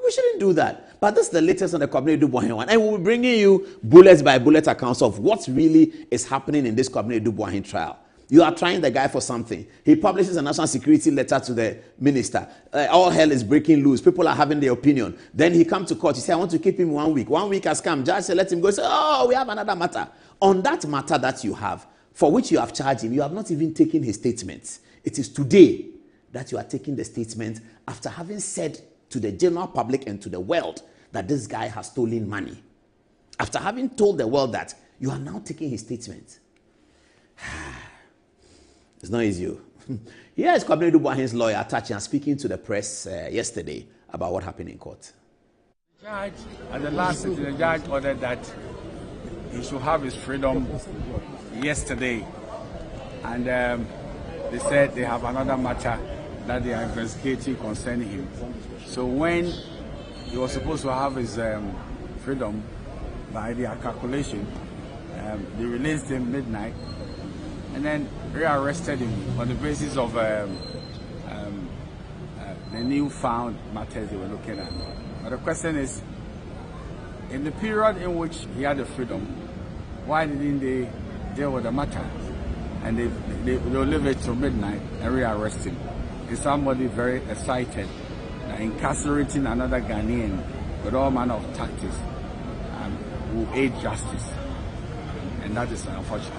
We shouldn't do that. But this is the latest on the Kwabena Dubois one. And we'll be bringing you bullet by bullet accounts of what really is happening in this Kwabena Dubois trial. You are trying the guy for something. He publishes a national security letter to the minister. All hell is breaking loose. People are having their opinion. Then he comes to court. He says, I want to keep him 1 week. 1 week has come. Judge said, let him go. He said, oh, we have another matter. On that matter that you have, for which you have charged him, you have not even taken his statements. It is today that you are taking the statement after having said to the general public and to the world that this guy has stolen money. After having told the world that, you are now taking his statement. It's not easy. Here is Kwabena Dubois' lawyer, Tachian, speaking to the press yesterday about what happened in court. Judge, at the last sitting, the judge ordered that he should have his freedom yesterday. And they said they have another matter that they are investigating concerning him. So when he was supposed to have his freedom, by their calculation, they released him midnight, and then rearrested him on the basis of the newfound matters they were looking at. But the question is, in the period in which he had the freedom, why didn't they deal with the matter? And they'll leave it till midnight and rearrest him. Is somebody very excited incarcerating another Ghanaian with all manner of tactics will aid justice, and that is unfortunate.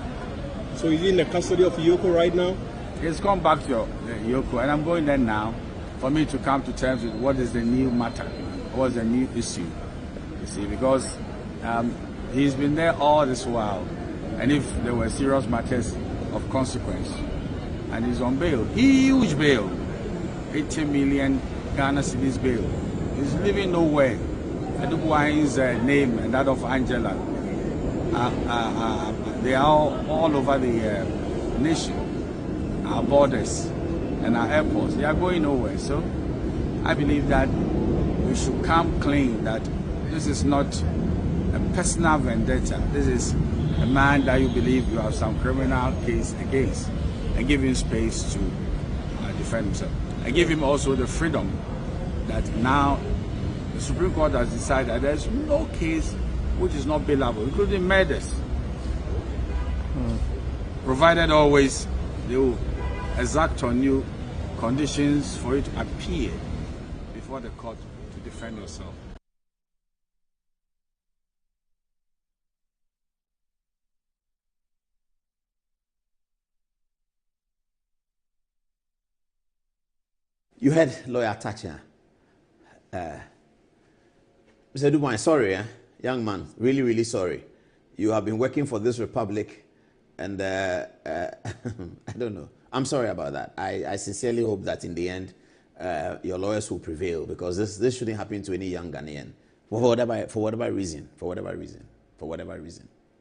So is he in the custody of EOCO right now? He's come back to EOCO, and I'm going there now for me to come to terms with what is the new matter, what's the new issue. You see, because he's been there all this while, and if there were serious matters of consequence, and he's on bail, huge bail, 80 million Ghana cedis bail. He's living nowhere. Edubuahin's name and that of Angela, they are all over the nation, our borders and our airports. They are going nowhere. So I believe that we should come clean that this is not a personal vendetta. This is a man that you believe you have some criminal case against, and give him space to defend himself. I give him also the freedom that now the Supreme Court has decided that there's no case which is not bailable, including murders. Provided always they will exact on you conditions for you to appear before the court to defend yourself. You heard lawyer Tachian. Mr. Dubois, sorry, young man, really, really sorry. You have been working for this republic, and I don't know. I'm sorry about that. I sincerely hope that in the end, your lawyers will prevail, because this shouldn't happen to any young Ghanaian. For whatever reason,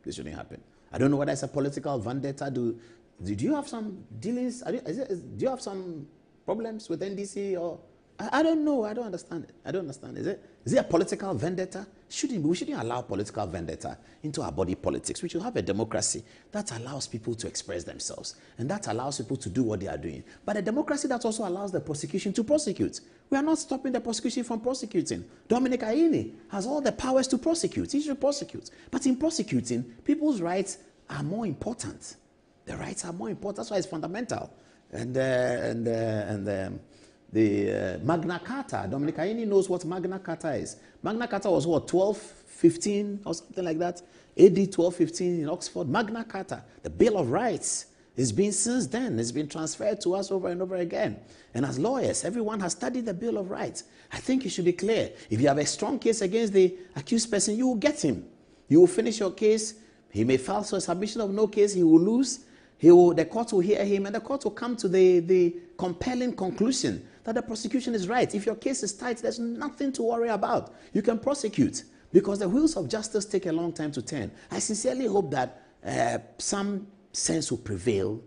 this shouldn't happen. I don't know whether it's a political vendetta. Do you have some dealings? Do you have some problems with NDC or I don't know. I don't understand it. I don't understand. Is it a political vendetta? We shouldn't allow political vendetta into our body politics. We should have a democracy that allows people to express themselves and that allows people to do what they are doing. But a democracy that also allows the prosecution to prosecute. We are not stopping the prosecution from prosecuting. Dominic Ayine has all the powers to prosecute. He should prosecute. But in prosecuting, people's rights are more important. The rights are more important. That's why it's fundamental. And the Magna Carta, Dominic Ayine knows what Magna Carta is. Magna Carta was what, 1215 or something like that? AD 1215 in Oxford. Magna Carta, the Bill of Rights, it's been since then. It's been transferred to us over and over again. And as lawyers, everyone has studied the Bill of Rights. I think it should be clear. If you have a strong case against the accused person, you will get him. You will finish your case. He may file for a submission of no case. He will lose. The court will hear him, and the court will come to the compelling conclusion that the prosecution is right. If your case is tight, there's nothing to worry about. You can prosecute because the wheels of justice take a long time to turn. I sincerely hope that some sense will prevail,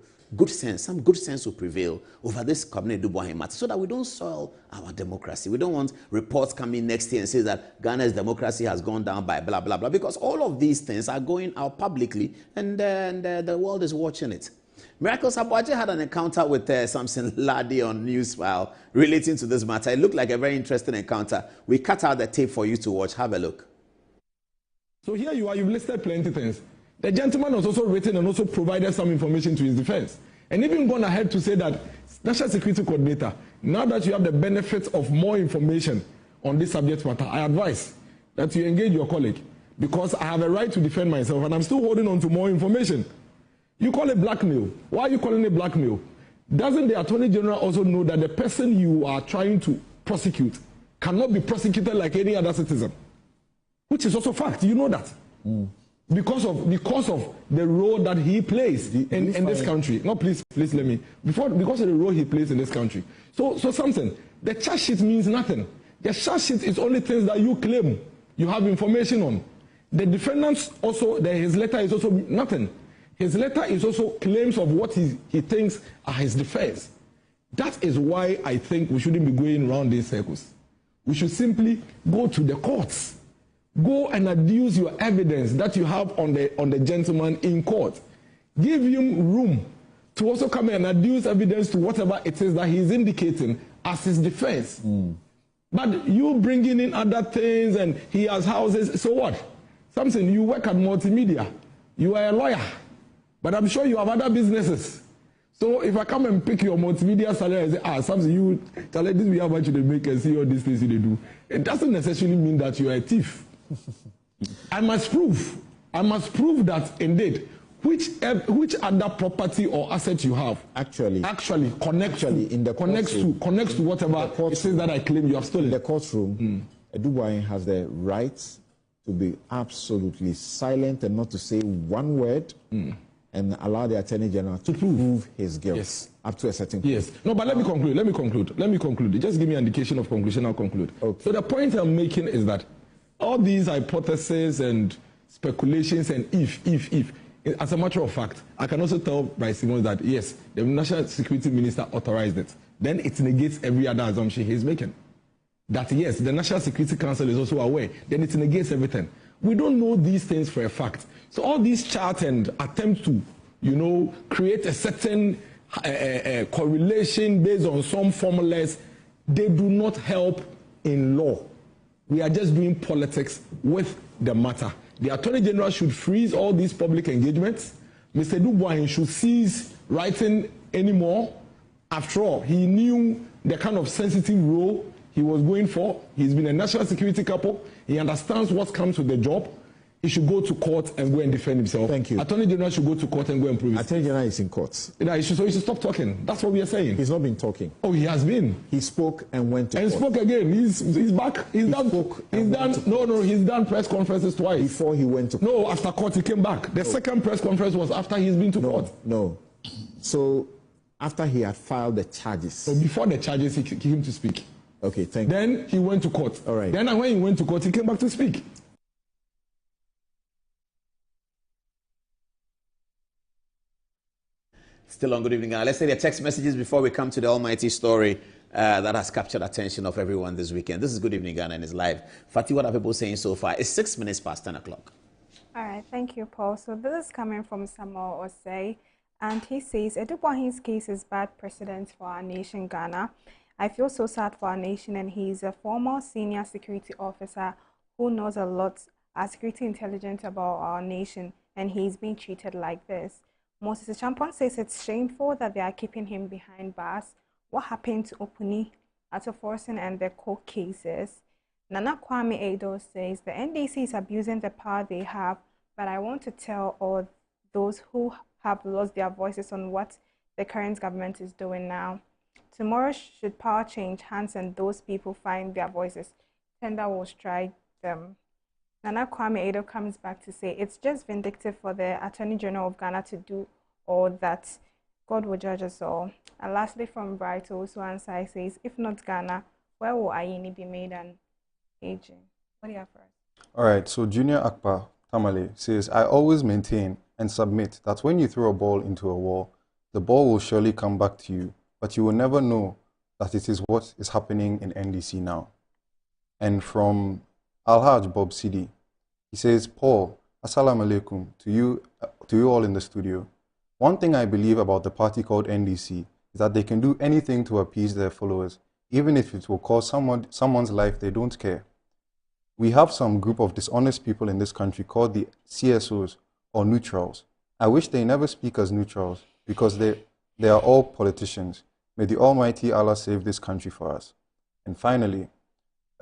some good sense will prevail over this Kwabena Dubois matter so that we don't soil our democracy. We don't want reports coming next year and say that Ghana's democracy has gone down by blah, blah, blah, because all of these things are going out publicly and the world is watching it. Miracle Sabuaje had an encounter with Samson Ladi on Newsfile relating to this matter. It looked like a very interesting encounter. We cut out the tape for you to watch. Have a look. So here you are, you've listed plenty things. The gentleman has also written and also provided some information to his defense. And even gone ahead to say that National Security Coordinator, now that you have the benefit of more information on this subject matter, I advise that you engage your colleague because I have a right to defend myself and I'm still holding on to more information. You call it blackmail. Why are you calling it blackmail? Doesn't the Attorney General also know that the person you are trying to prosecute cannot be prosecuted like any other citizen? Which is also fact. You know that. Because of the role that he plays in this country. No, please let me. Because of the role he plays in this country. So something. The charge sheet means nothing. The charge sheet is only things that you claim you have information on. The defendant's also, his letter is also nothing. His letter is also claims of what he thinks are his defense. That is why I think we shouldn't be going around these circles. We should simply go to the courts. Go and adduce your evidence that you have on the gentleman in court. Give him room to also come and adduce evidence to whatever it is that he is indicating as his defense. But you bringing in other things and he has houses, so what? Something, you work at multimedia. You are a lawyer. But I'm sure you have other businesses. So if I come and pick your multimedia salary and say, something you tell this we have much they make and see all these things they do, it doesn't necessarily mean that you are a thief. I must prove that indeed which other property or asset you have actually connects to whatever it says that I claim you have stolen. In the courtroom, Dubois has the right to be absolutely silent and not to say one word. And allow the Attorney General to prove his guilt up to a certain point. Yes. No, but let me conclude. Just give me an indication of conclusion, I'll conclude. Okay. So the point I'm making is that all these hypotheses and speculations and if, as a matter of fact, I can also tell by Simon that, yes, the National Security Minister authorized it. Then it negates every other assumption he's making. That, yes, the National Security Council is also aware. Then it negates everything. We don't know these things for a fact. So all these charts and attempts to, create a certain correlation based on some formulas, they do not help in law. We are just doing politics with the matter. The Attorney General should freeze all these public engagements. Mr. Dubois should cease writing anymore. After all, he knew the kind of sensitive role he was going for. He's been a national security couple. He understands what comes with the job. He should go to court and go and defend himself. Thank you. Attorney General should go to court and go and prove it. Attorney General is in court. So he should stop talking. That's what we are saying. He's not been talking. Oh, he has been. He spoke and went to court. And spoke again. He's back. He's done press conferences twice. Before he went to court. No, after court he came back. The second press conference was after he's been to court. No. So after he had filed the charges. So before the charges he came to speak. Okay, thank you. Then he went to court. All right. Then when he went to court, he came back to speak. Still on Good Evening Ghana. Let's say the text messages before we come to the almighty story. that has captured attention of everyone this weekend. This is Good Evening Ghana and it's live. Fatih, what are people saying so far? It's 6 minutes past 10 o'clock. All right, thank you, Paul. So this is coming from Samuel Osei, and he says, Edukwahin's case is bad precedent for our nation, Ghana. I feel so sad for our nation, and he's a former senior security officer who knows a lot as security intelligence about our nation, and he's being treated like this. Moses Champon says it's shameful that they are keeping him behind bars. What happened to Opuni, Atoforsen, and the court cases? Nana Kwame Edo says the NDC is abusing the power they have, but I want to tell all those who have lost their voices on what the current government is doing now. Tomorrow, should power change hands and those people find their voices, tender will strike them. Nana Kwame Edo comes back to say it's just vindictive for the Attorney General of Ghana to do all that. God will judge us all. And lastly, from Bright Osuansai says, if not Ghana, where will Ayini be made an agent? What do you have for us? All right, so Junior Akpa Tamale says, I always maintain and submit that when you throw a ball into a wall, the ball will surely come back to you, but you will never know that it is what is happening in NDC now. And from Alhaj Bob Sidi, he says, Paul, assalamu alaikum to you all in the studio. One thing I believe about the party called NDC is that they can do anything to appease their followers, even if it will cost someone's life. They don't care. We have some group of dishonest people in this country called the CSOs or neutrals. I wish they never speak as neutrals because they are all politicians. May the Almighty Allah save this country for us. And finally,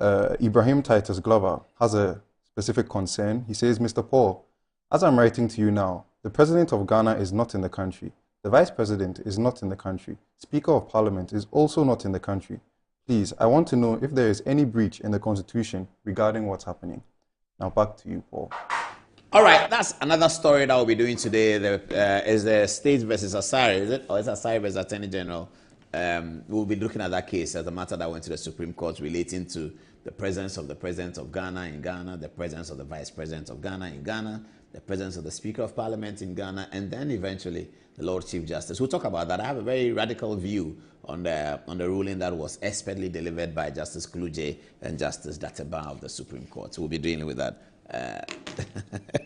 Ibrahim Titus Glover has a specific concern. He says, Mr. Paul, as I'm writing to you now, the President of Ghana is not in the country. The Vice President is not in the country. Speaker of Parliament is also not in the country. Please, I want to know if there is any breach in the Constitution regarding what's happening. Now back to you, Paul. All right, that's another story that we'll be doing today. Is the State versus Asari, is it? Or is Asari versus Attorney General? We'll be looking at that case as a matter that went to the Supreme Court relating to the presence of the President of Ghana in Ghana, the presence of the Vice President of Ghana in Ghana, the presence of the Speaker of Parliament in Ghana, and then eventually the Lord Chief Justice. We'll talk about that. I have a very radical view on the ruling that was expertly delivered by Justice Kluje and Justice Dateba of the Supreme Court. So we'll be dealing with that.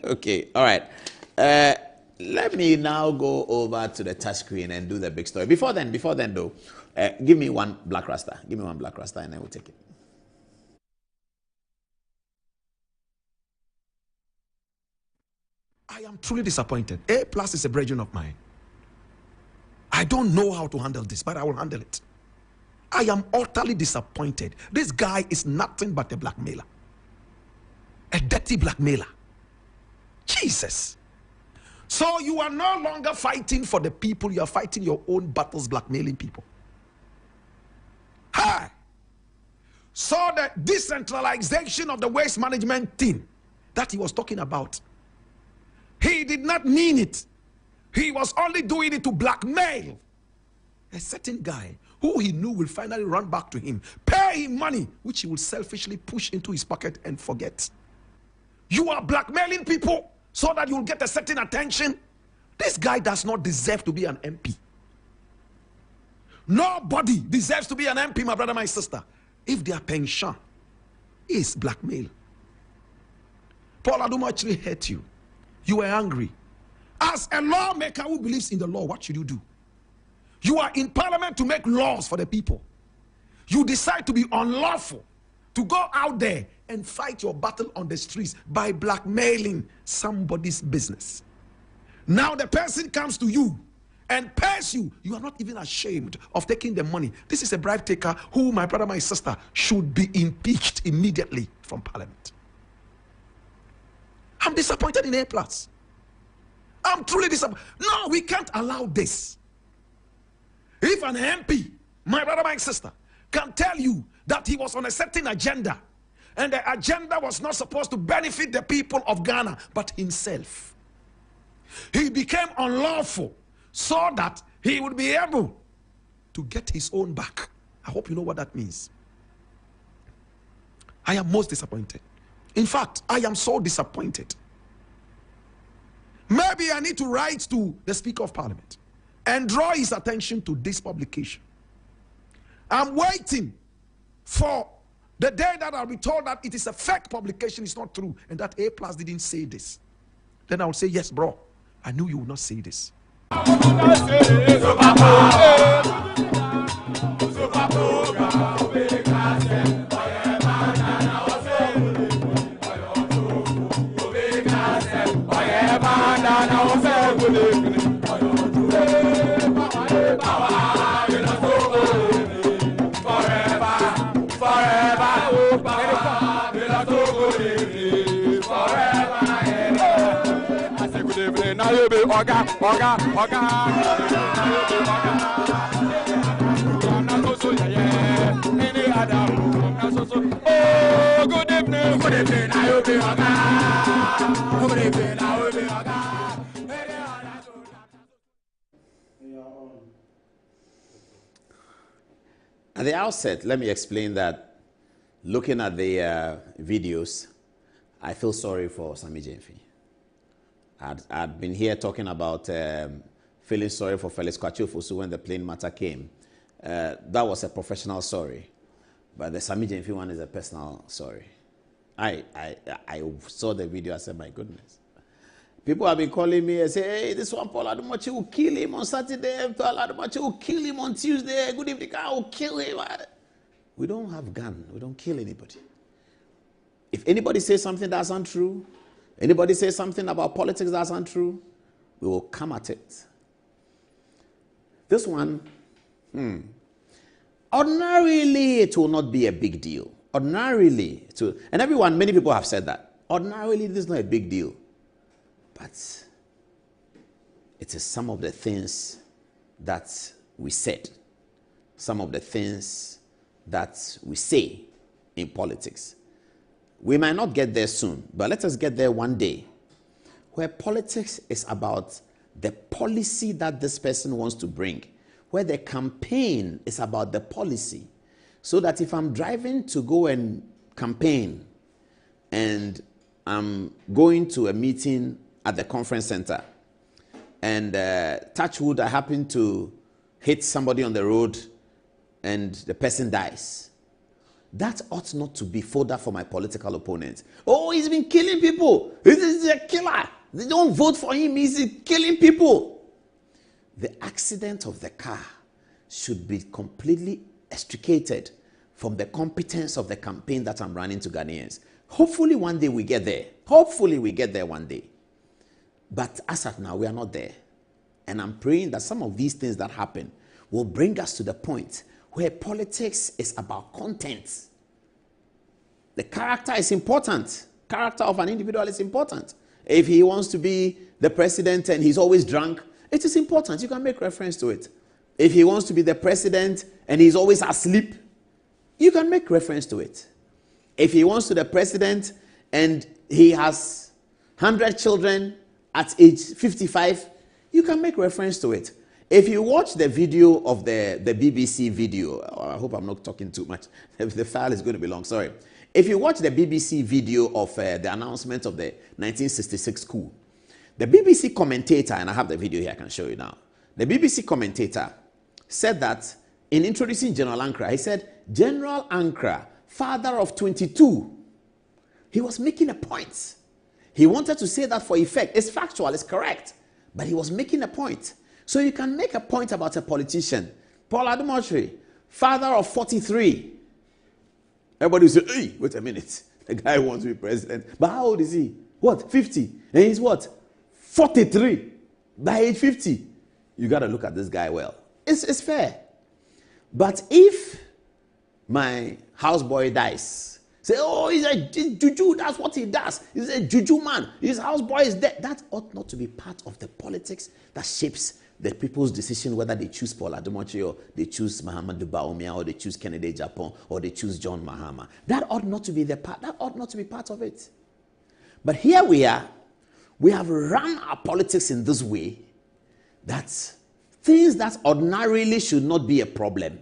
Okay, all right. Let me now go over to the touch screen and do the big story. Before then though, give me one Black Rasta. Give me one Black Rasta and then we'll take it. I am truly disappointed. A+ is a brethren of mine. I don't know how to handle this, but I will handle it. I am utterly disappointed. This guy is nothing but a blackmailer. A dirty blackmailer. Jesus. So you are no longer fighting for the people, you are fighting your own battles, blackmailing people. Hi. So the decentralization of the waste management thing that he was talking about, he did not mean it. He was only doing it to blackmail a certain guy who he knew will finally run back to him, pay him money, which he will selfishly push into his pocket and forget. You are blackmailing people so that you'll get a certain attention. This guy does not deserve to be an MP. Nobody deserves to be an MP, my brother, my sister, if their pension is blackmail. Paul Aduma actually hurt you. You were angry. As a lawmaker who believes in the law, what should you do? You are in parliament to make laws for the people. You decide to be unlawful, to go out there and fight your battle on the streets by blackmailing somebody's business. Now the person comes to you and pays you. You are not even ashamed of taking the money. This is a bribe taker who, my brother, my sister, should be impeached immediately from parliament. I'm disappointed in A+. I'm truly disappointed. No, we can't allow this. If an MP, my brother, my sister, can tell you that he was on a certain agenda, and the agenda was not supposed to benefit the people of Ghana, but himself, he became unlawful so that he would be able to get his own back. I hope you know what that means. I am most disappointed. In fact, I am so disappointed. Maybe I need to write to the Speaker of Parliament and draw his attention to this publication. I'm waiting for the day that I'll be told that it is a fake publication, it's not true, and that A+ didn't say this. Then I will say, yes, bro, I knew you would not say this. Good evening. At the outset, let me explain that looking at the videos, I feel sorry for Sammy Gyamfi. I'd been here talking about feeling sorry for Felix Kwakye Ofosu when the plane matter came. That was a professional sorry. But the Sammy Gyamfi one is a personal sorry. I saw the video, I said, my goodness. People have been calling me and say, hey, this one, Paul Adumachi will kill him on Saturday. Paul Adumachi will kill him on Tuesday. Good evening, I will kill him. We don't have gun. We don't kill anybody. If anybody says something that's untrue, anybody says something about politics that's untrue, we will come at it. This one, ordinarily, it will not be a big deal. Ordinarily, and everyone, many people have said that. Ordinarily, this is not a big deal. But it is some of the things that we said, some of the things that we say in politics. We might not get there soon, but let us get there one day, where politics is about the policy that this person wants to bring, where the campaign is about the policy, so that if I'm driving to go and campaign and I'm going to a meeting at the conference center and touch wood, I happen to hit somebody on the road and the person dies, that ought not to be fodder for my political opponent. Oh, he's been killing people. He's a killer. They don't vote for him. He's killing people. The accident of the car should be completely extricated from the competence of the campaign that I'm running to Ghanaians. Hopefully one day we get there. Hopefully we get there one day. But as of now, we are not there. And I'm praying that some of these things that happen will bring us to the point where politics is about content. The character is important. Character of an individual is important. If he wants to be the president and he's always drunk, it is important. You can make reference to it. If he wants to be the president and he's always asleep, you can make reference to it. If he wants to be the president and he has 100 children at age 55, you can make reference to it. If you watch the video of the BBC video, I hope I'm not talking too much. The file is going to be long, sorry. If you watch the BBC video of the announcement of the 1966 coup, the BBC commentator, and I have the video here, I can show you now. The BBC commentator said that in introducing General Ankara, he said, General Ankara, father of 22. He was making a point. He wanted to say that for effect. It's factual, it's correct. But he was making a point. So you can make a point about a politician. Paul Adumachi, father of 43. Everybody will say, hey, wait a minute. The guy wants to be president. But how old is he? What, 50? And he's what? 43. By age 50. You got to look at this guy well. It's fair. But if my houseboy dies, say, oh, he's a juju, that's what he does. He's a juju man. His houseboy is dead. That ought not to be part of the politics that shapes the people's decision whether they choose Paul Adumachi or they choose Mahamudu Bawumia or they choose Kennedy Japan or they choose John Mahama. That ought not to be that ought not to be part of it. But here we are. We have run our politics in this way that things that ordinarily should not be a problem,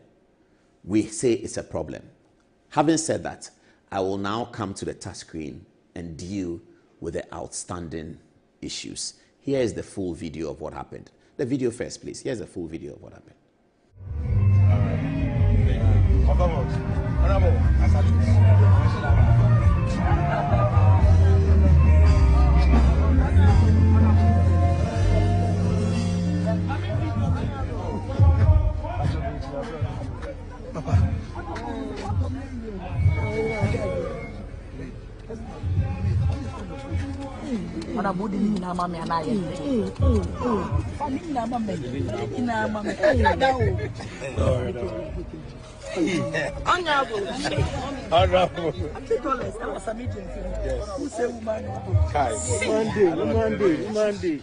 we say it's a problem. Having said that, I will now come to the touchscreen and deal with the outstanding issues. Here is the full video of what happened. The video first, please. Here's a full video of what happened. Papa. Ana budi ni na mama ana ye. Fami na mama ina mama. Honorable. Honorable. I'm the tallest. I was a medium. Yes. Who say woman? Monday.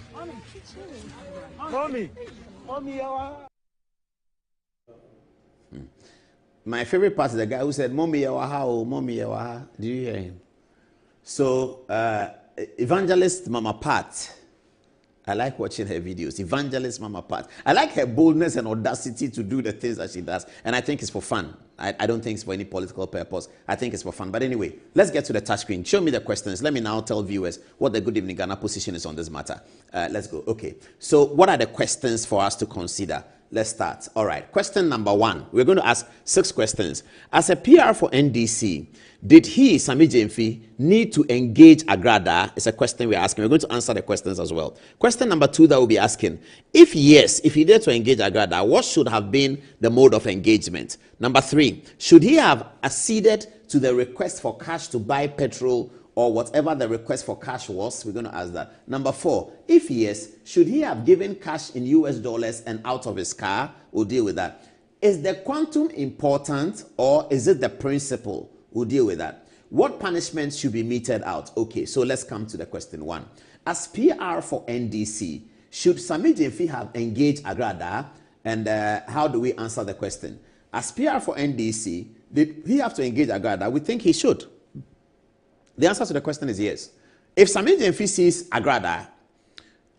Mommy, My favorite part is the guy who said, Mommy, yawaha, Mommy, yawaha. Do you hear him? So, Evangelist Mama Pat, I like watching her videos. Evangelist Mama Pat. I like her boldness and audacity to do the things that she does. And I think it's for fun. I don't think it's for any political purpose. I think it's for fun. But anyway, let's get to the touchscreen. Show me the questions. Let me now tell viewers what the Good Evening Ghana position is on this matter. Let's go. Okay. So what are the questions for us to consider? Let's start. All right. Question number 1. We're going to ask 6 questions. As a PR for NDC, did he, Sammy Gyamfi, need to engage Agrada? It's a question we're asking. We're going to answer the questions as well. Question number 2 that we'll be asking. If yes, if he did to engage Agrada, what should have been the mode of engagement? Number 3, should he have acceded to the request for cash to buy petrol or whatever the request for cash was? We're going to ask that. Number 4, if yes, should he have given cash in US dollars and out of his car? We'll deal with that. Is the quantum important or is it the principle? We'll deal with that. What punishment should be meted out? Okay, so let's come to the question 1. As PR for NDC, should Sammy Gyamfi have engaged Agrada? And how do we answer the question? As PR for NDC, did he have to engage Agrada? We think he should. The answer to the question is yes. If Sammy Gyamfi sees Agrada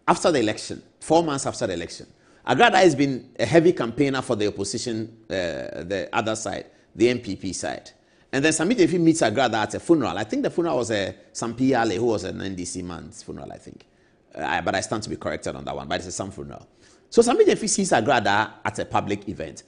after the election, 4 months after the election, Agrada has been a heavy campaigner for the opposition, the other side, the MPP side. And then Sammy Gyamfi meets Agrada at a funeral. I think the funeral was some PLA who was an NDC man's funeral, I think. But I stand to be corrected on that one, but it's some funeral. So Sammy Gyamfi sees Agrada at a public event.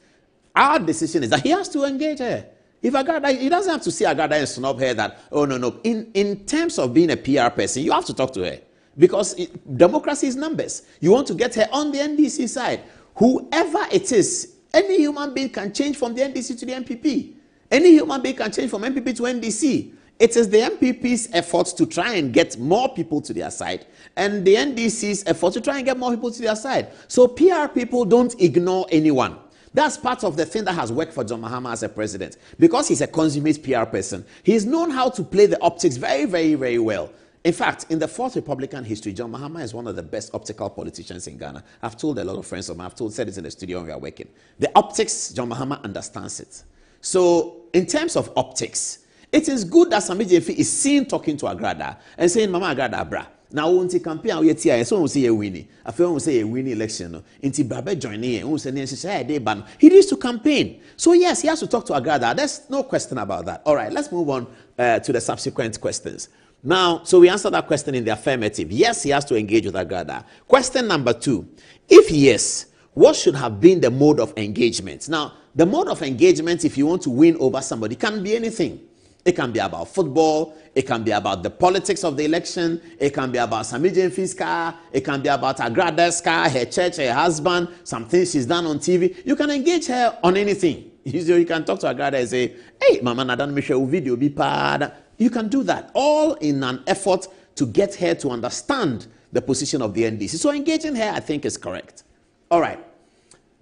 Our decision is that he has to engage her. If Agrada, he doesn't have to see Agrada and snub her that, oh, no. In terms of being a PR person, you have to talk to her. Because democracy is numbers. You want to get her on the NDC side. Whoever it is, any human being can change from the NDC to the MPP. Any human being can change from MPP to NDC. It is the MPP's efforts to try and get more people to their side and the NDC's effort to try and get more people to their side. So PR people don't ignore anyone. That's part of the thing that has worked for John Mahama as a president. Because he's a consummate PR person, he's known how to play the optics very, very, very well. In fact, in the 4th Republican history, John Mahama is one of the best optical politicians in Ghana. I've told a lot of friends of mine, said it in the studio when we are working. The optics, John Mahama understands it. So, in terms of optics, it is good that Sammy Gyamfi is seen talking to Agrada and saying, Mama Agrada, bra. Now, won't he campaign? We see so we say a winning. I feel we say a winning election. Inti Brabe joining. We say he needs to campaign. So yes, he has to talk to Agrada. There's no question about that. All right, let's move on to the subsequent questions. Now, so we answered that question in the affirmative. Yes, he has to engage with Agrada. Question number 2. If yes, what should have been the mode of engagement? Now, the mode of engagement, if you want to win over somebody, can be anything. It can be about football. It can be about the politics of the election. It can be about Sammy Gyamfi's car. It can be about Agrada's car, her church, her husband, some things she's done on TV. You can engage her on anything. You can talk to Agrada and say, hey, Mama, Nadan Michelle video be pad. You can do that, all in an effort to get her to understand the position of the NDC. So engaging her, I think, is correct. All right.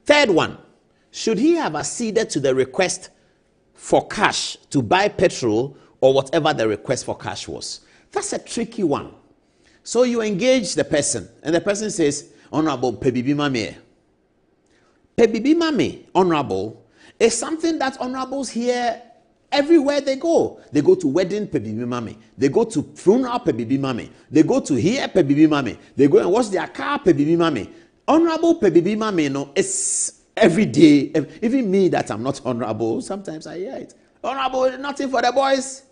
3rd one. Should he have acceded to the request for cash to buy petrol or whatever the request for cash was? That's a tricky one. So you engage the person, and the person says, Honorable Pebibi Mame. Pebibi Mame, Honorable, is something that honorables hear everywhere they go. They go to wedding Pebibi Mame. They go to funeral Pebibi Mame. They go to hear Pebibi Mame. They go and wash their car Pebibi Mame. Honorable Pebibi Mame, it's every day. Even me that I'm not honorable, sometimes I hear it. Honorable, nothing for the boys.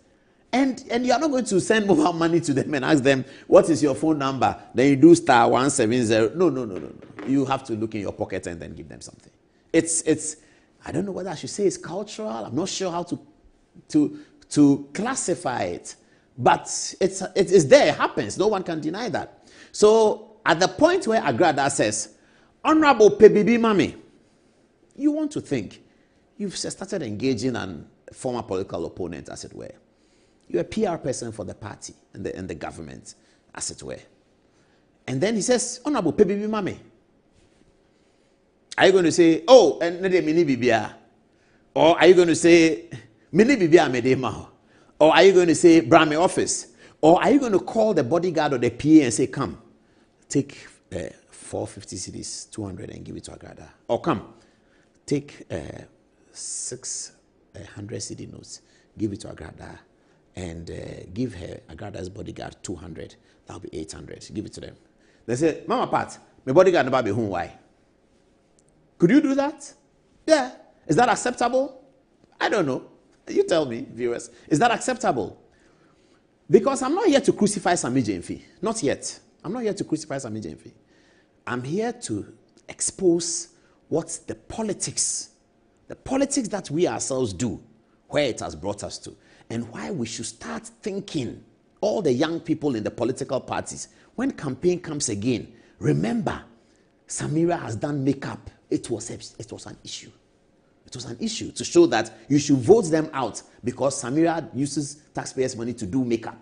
And you are not going to send mobile money to them and ask them, what is your phone number? Then you do star 170. No. You have to look in your pocket and then give them something. It's I don't know whether I should say it's cultural. I'm not sure how to classify it. But it is there. It happens. No one can deny that. So at the point where Agrada says, Honorable Pebibi Mame, you want to think, you've started engaging a former political opponent, as it were. You're a PR person for the party and the government, as it were. And then he says, Honorable Pebibi Mame, are you going to say, oh, and mini bibia? Or are you going to say, mini bibia medema? Or are you going to say, Brahme office? Or are you going to call the bodyguard or the PA and say, come, take 450 cedis, 200 and give it to Agrada? Or come, take 600 CD notes, give it to Agrada, and give her Agrada's bodyguard 200. That'll be 800. Give it to them. They say, Mama Pat, my bodyguard never be home. Why? Could you do that? Yeah. Is that acceptable? I don't know. You tell me, viewers. Is that acceptable? Because I'm not here to crucify Sammy James-Phee. Not yet. I'm not here to crucify Sammy James-Phee. I'm here to expose what's the politics that we ourselves do, where it has brought us to, and why we should start thinking, all the young people in the political parties, when campaign comes again, remember, Samira has done makeup. It was an issue. It was an issue to show that you should vote them out because Samira uses taxpayers' money to do makeup.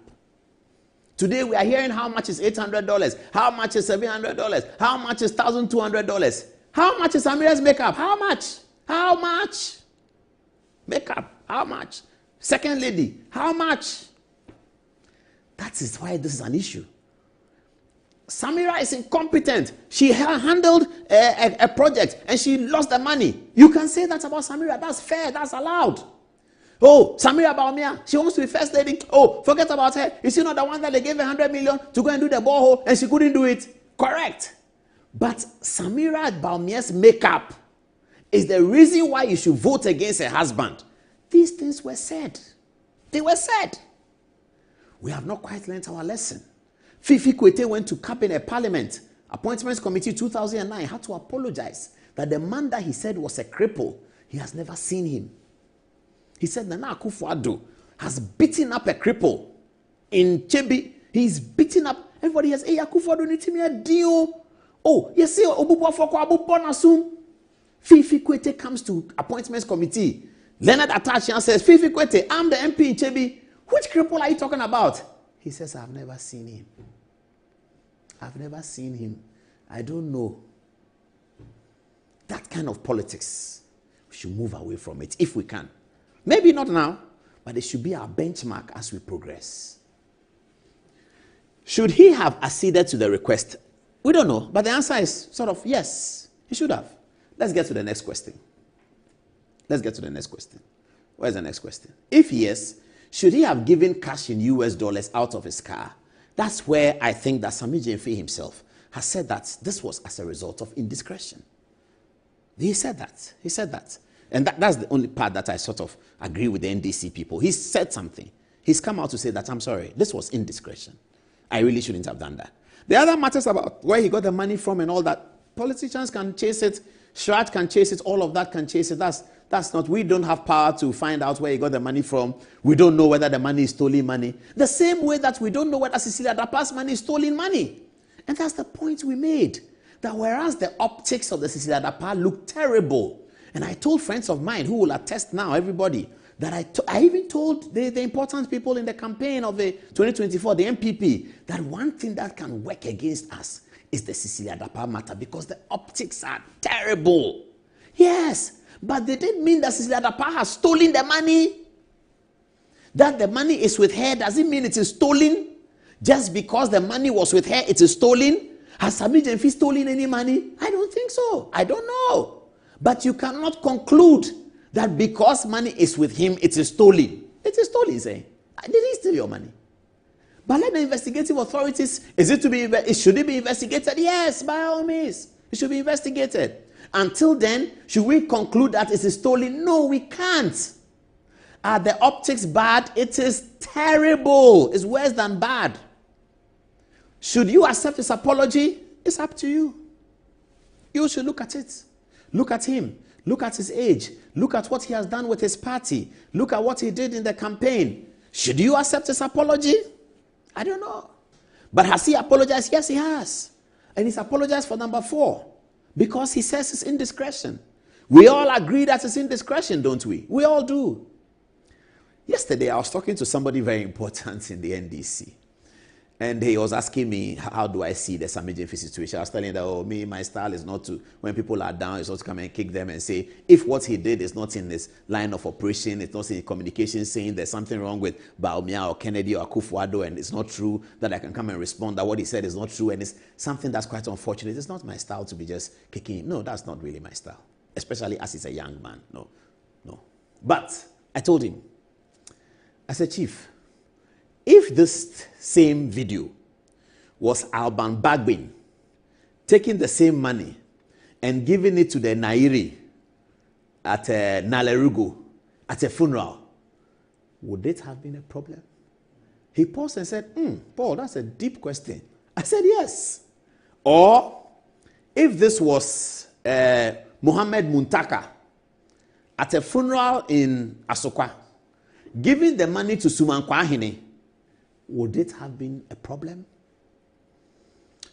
Today we are hearing how much is $800, how much is $700, how much is $1,200. How much is Samira's makeup? How much? How much? Makeup, how much? Second lady, how much? That is why this is an issue. Samira is incompetent. She handled a project and she lost the money. You can say that about Samira. That's fair. That's allowed. Oh, Samira Bawumia, she wants to be first lady. Oh, forget about her. Is she not the one that they gave 100 million to go and do the borehole and she couldn't do it? Correct. But Samira Bawumia's makeup is the reason why you should vote against her husband. These things were said. They were said. We have not quite learned our lesson. Fifi Kwete went to Cabinet Parliament, Appointments Committee 2009, had to apologize that the man that he said was a cripple, he has never seen him. He said Nana Akufo-Addo has beaten up a cripple in Chebi. He's beaten up. Everybody has, hey, Akufo-Addo need me a deal. Oh, you see, Obubu Afoko Abu Bonasum. Fifi Kwete comes to Appointments Committee. Leonard Atachian says, Fifi Kwete, I'm the MP in Chebi. Which cripple are you talking about? He says, I've never seen him. I've never seen him. I don't know. That kind of politics, we should move away from it if we can. Maybe not now, but it should be our benchmark as we progress. Should he have acceded to the request? We don't know, but the answer is sort of yes, he should have. Let's get to the next question. Let's get to the next question. Where's the next question? If yes, should he have given cash in US dollars out of his car? That's where I think that Sammy James-Phee himself has said that this was as a result of indiscretion. He said that. He said that. And that's the only part that I sort of agree with the NDC people. He said something. He's come out to say that, I'm sorry, this was indiscretion. I really shouldn't have done that. The other matters about where he got the money from and all that, politicians can chase it, Shraj can chase it, all of that can chase it. That's not, we don't have power to find out where he got the money from. We don't know whether the money is stolen money. The same way that we don't know whether Cecilia Dapa's money is stolen money. And that's the point we made. That whereas the optics of the Cecilia Dapa look terrible, and I told friends of mine who will attest now, everybody, that I even told the important people in the campaign of the 2024, the MPP, that one thing that can work against us is the Cecilia Dapa matter because the optics are terrible. Yes. But they didn't mean that Cecilia Dapa has stolen the money. That the money is with her doesn't mean it is stolen. Just because the money was with her, it is stolen. Has Sammy James-Phee stolen any money? I don't think so. I don't know. But you cannot conclude that because money is with him, it is stolen. It is stolen, saying. Did he steal your money? But let the investigative authorities, should it be investigated? Yes, by all means. It should be investigated. Until then, should we conclude that it is stolen? No, we can't. Are the optics bad? It is terrible. It's worse than bad. Should you accept his apology? It's up to you. You should look at it. Look at him. Look at his age. Look at what he has done with his party. Look at what he did in the campaign. Should you accept his apology? I don't know. But has he apologized? Yes, he has. And he's apologized for number 4. Because he says it's indiscretion. We all agree that it's indiscretion, don't we? We all do. Yesterday, I was talking to somebody very important in the NDC. And he was asking me, how do I see the Sammy Gyamfi situation? I was telling him that, oh, my style is not to, when people are down, it's not to come and kick them and say, if what he did is not in this line of operation, it's not in communication saying there's something wrong with Bawumia or Kennedy or Akufo-Addo, and it's not true, that I can come and respond that what he said is not true, and it's something that's quite unfortunate. It's not my style to be just kicking him. No, that's not really my style, especially as he's a young man. No. But I told him, I said, Chief, if this same video was Alban Bagbin taking the same money and giving it to the Nairi at Nalerugo at a funeral, would it have been a problem? He paused and said, Paul, that's a deep question. I said, yes. Or if this was Muhammad Muntaka at a funeral in Asokwa, giving the money to Sumankwa Ahene, would it have been a problem?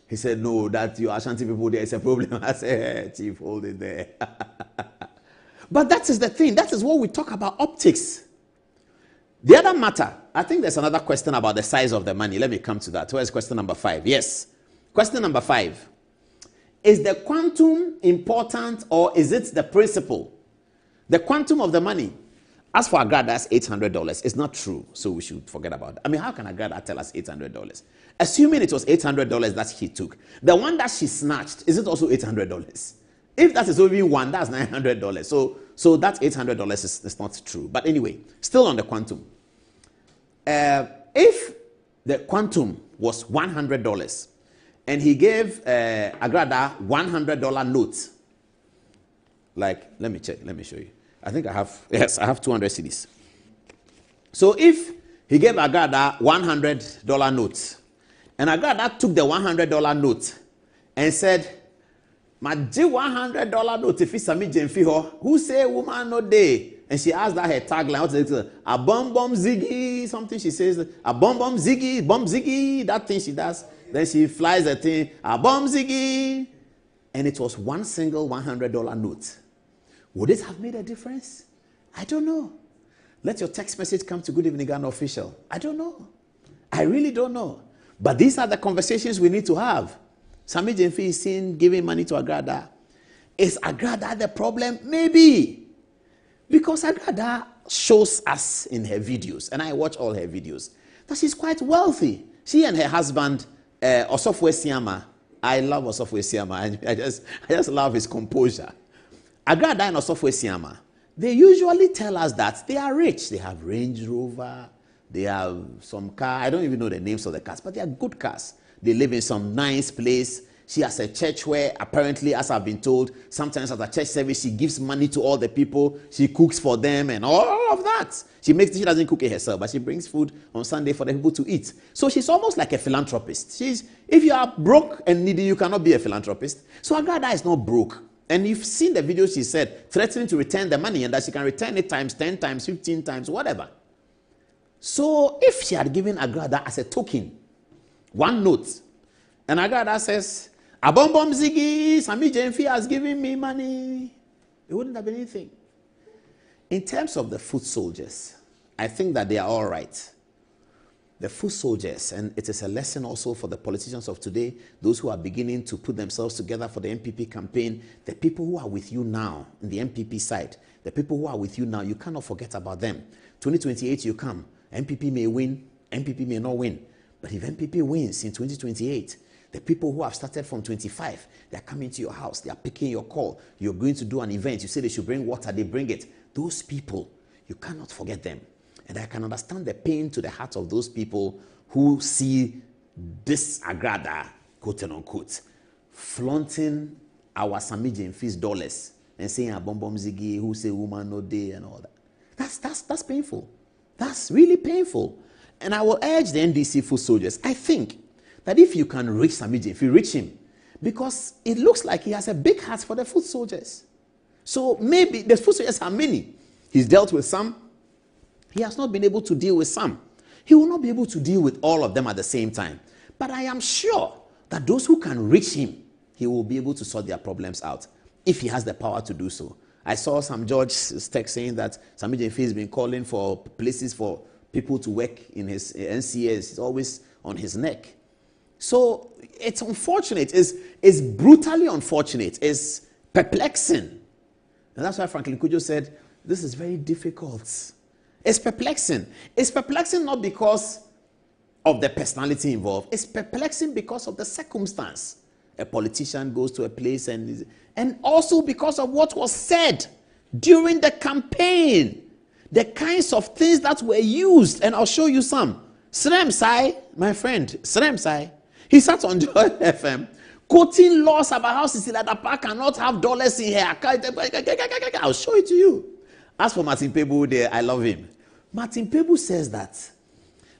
He said, no, that your Ashanti people, there is a problem. I said, hey, Chief, hold it there. But that is the thing. That is what we talk about, optics. The other matter, I think there's another question about the size of the money. Let me come to that. Where's question number 5? Yes. Question number 5. Is the quantum important or is it the principle? The quantum of the money. As for Agrada, that's $800. It's not true, so we should forget about that. I mean, how can Agrada tell us $800? Assuming it was $800 that he took, the one that she snatched, is it also $800? If that is only one, that's $900. So that $800 is not true. But anyway, still on the quantum. If the quantum was $100 and he gave Agrada $100 note, like, let me check, let me show you. I think I have 200 cedis. So if he gave Agrada $100 note, and Agrada took the $100 note and said, "My $100 note if it's Sammy Gyamfi, who say woman no day?" And she asked that her tagline, what's it? A bomb ziggy, something she says, a bomb ziggy, that thing she does. Then she flies the thing, a bomb ziggy, and it was one single $100 note. Would it have made a difference? I don't know. Let your text message come to Good Evening Ghana Official. I don't know. I really don't know. But these are the conversations we need to have. Sammy Gyamfi is seen giving money to Agrada. Is Agrada the problem? Maybe. Because Agrada shows us in her videos, and I watch all her videos, that she's quite wealthy. She and her husband, Osofo Esiama. I love Osofo Esiama. I just love his composure. Agrada and Osofo Esiama, they usually tell us that they are rich. They have Range Rover, they have some car. I don't even know the names of the cars, but they are good cars. They live in some nice place. She has a church where apparently, as I've been told, sometimes at a church service, she gives money to all the people. She cooks for them and all of that. She doesn't cook it herself, but she brings food on Sunday for the people to eat. So she's almost like a philanthropist. If you are broke and needy, you cannot be a philanthropist. So Agrada is not broke. And you've seen the video she said, threatening to return the money and that she can return it times 10 times, 15 times, whatever. So if she had given Agrada as a token, one note, and Agrada says, "Abombom Ziggy, Sammy Gyamfi has given me money," it wouldn't have been anything. In terms of the foot soldiers, I think that they are all right. The foot soldiers, and it is a lesson also for the politicians of today, those who are beginning to put themselves together for the MPP campaign, the people who are with you now, in the MPP side, the people who are with you now, you cannot forget about them. 2028 you come, MPP may win, MPP may not win, but if MPP wins in 2028, the people who have started from 25, they are coming to your house, they are picking your call, you're going to do an event, you say they should bring water, they bring it. Those people, you cannot forget them. And I can understand the pain to the heart of those people who see this Agrada, quote and unquote, flaunting our Sammy Gyamfi's dollars and saying a bomb ziggy, who say woman no day and all that. That's painful. That's really painful. And I will urge the NDC foot soldiers, I think that if you can reach Sammy Gyamfi, reach him, because it looks like he has a big heart for the foot soldiers. So maybe the foot soldiers are many. He's dealt with some. He has not been able to deal with some. He will not be able to deal with all of them at the same time. But I am sure that those who can reach him, he will be able to sort their problems out if he has the power to do so. I saw some George's text saying that Sammy Gyamfi has been calling for places for people to work in his NCS. It's always on his neck. So it's unfortunate. It's brutally unfortunate. It's perplexing. And that's why Franklin Cudjoe said, this is very difficult. It's perplexing. It's perplexing not because of the personality involved. It's perplexing because of the circumstance. A politician goes to a place and also because of what was said during the campaign. The kinds of things that were used. And I'll show you some. Srem Sai, my friend, Srem Sai, he sat on Joy FM quoting laws about how Cecilia Dapa cannot have dollars in her account. I'll show it to you. As for Martin Pebu, I love him. Martin Pebu says that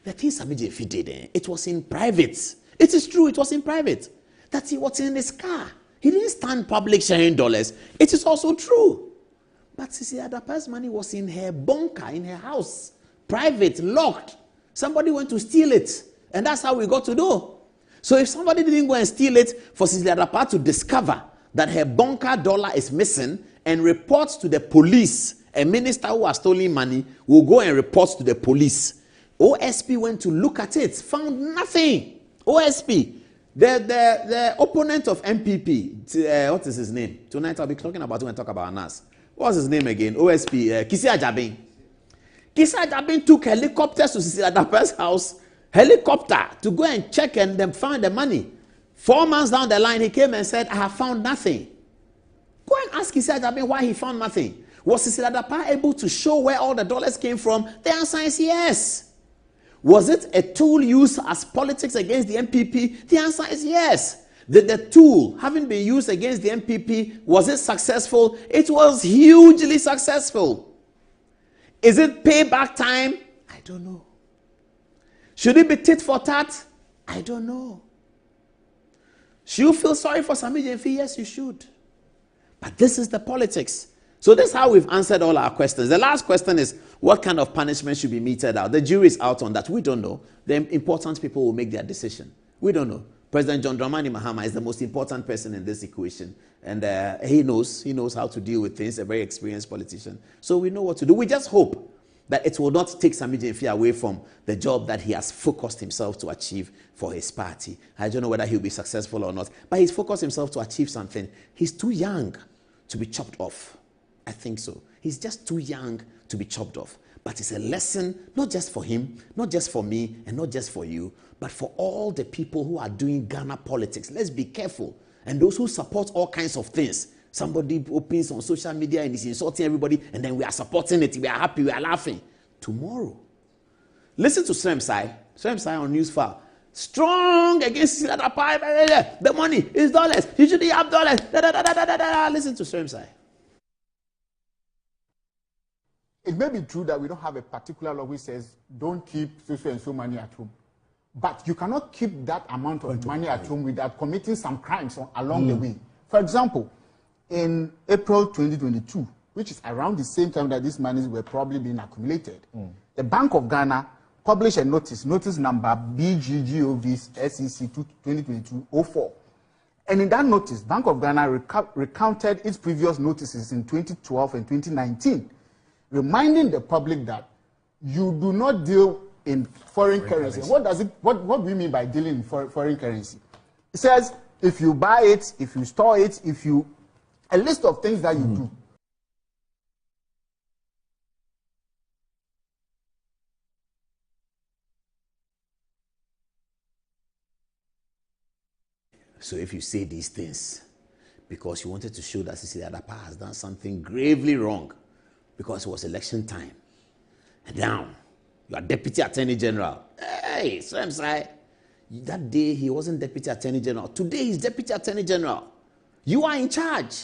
the thing Sammy Gyamfi did, it was in private. It is true, it was in private. That he was in his car. He didn't stand public sharing dollars. It is also true. But Cecilia Dapa's money was in her bunker, in her house. Private, locked. Somebody went to steal it. And that's how we got to know. So if somebody didn't go and steal it, for Cecilia Dapa to discover that her bunker dollar is missing and report to the police, a minister who has stolen money will go and report to the police. OSP went to look at it, found nothing. OSP, the opponent of MPP, what is his name? Tonight I'll be talking about it when I talk about Anas. What's his name again? OSP, Kisi Ajabin. Kisi Ajabin took helicopters to Cecilia Dapa's house, helicopter, to go and check and then find the money. 4 months down the line, he came and said, I have found nothing. Go and ask Kisi Ajabin why he found nothing. Was Cecilia Dapa able to show where all the dollars came from? The answer is yes. Was it a tool used as politics against the MPP? The answer is yes. Did the tool, having been used against the MPP, was it successful? It was hugely successful. Is it payback time? I don't know. Should it be tit for tat? I don't know. Should you feel sorry for Sammy Gyamfi? Yes, you should. But this is the politics. So this is how we've answered all our questions. The last question is, what kind of punishment should be meted out? The jury is out on that. We don't know. The important people will make their decision. We don't know. President John Dramani Mahama is the most important person in this equation. And he knows how to deal with things, a very experienced politician. So we know what to do. We just hope that it will not take Sammy Gyamfi away from the job that he has focused himself to achieve for his party. I don't know whether he'll be successful or not, but he's focused himself to achieve something. He's too young to be chopped off. I think so. He's just too young to be chopped off. But it's a lesson, not just for him, not just for me, and not just for you, but for all the people who are doing Ghana politics. Let's be careful. And those who support all kinds of things. Somebody opens on social media and is insulting everybody, and then we are supporting it. We are happy, we are laughing. Tomorrow, listen to Srem Sai on Newsfile. Strong against the money is dollars. You should have dollars. Listen to Srem Sai. It may be true that we don't have a particular law which says don't keep so and so money at home. But you cannot keep that amount of money at home without committing some crimes along the way. For example, in April 2022, which is around the same time that these monies were probably being accumulated, the Bank of Ghana published a notice number BGGOV SEC 2022-04. And in that notice, Bank of Ghana recounted its previous notices in 2012 and 2019. Reminding the public that you do not deal in foreign currency. What do we mean by dealing in foreign currency? It says if you buy it, if you store it, a list of things that you do. So if you say these things because you wanted to show that Cecilia Dapa has done something gravely wrong, because it was election time. And now, you are Deputy Attorney General. Hey, Srem Sai, that day he wasn't Deputy Attorney General. Today he's Deputy Attorney General. You are in charge.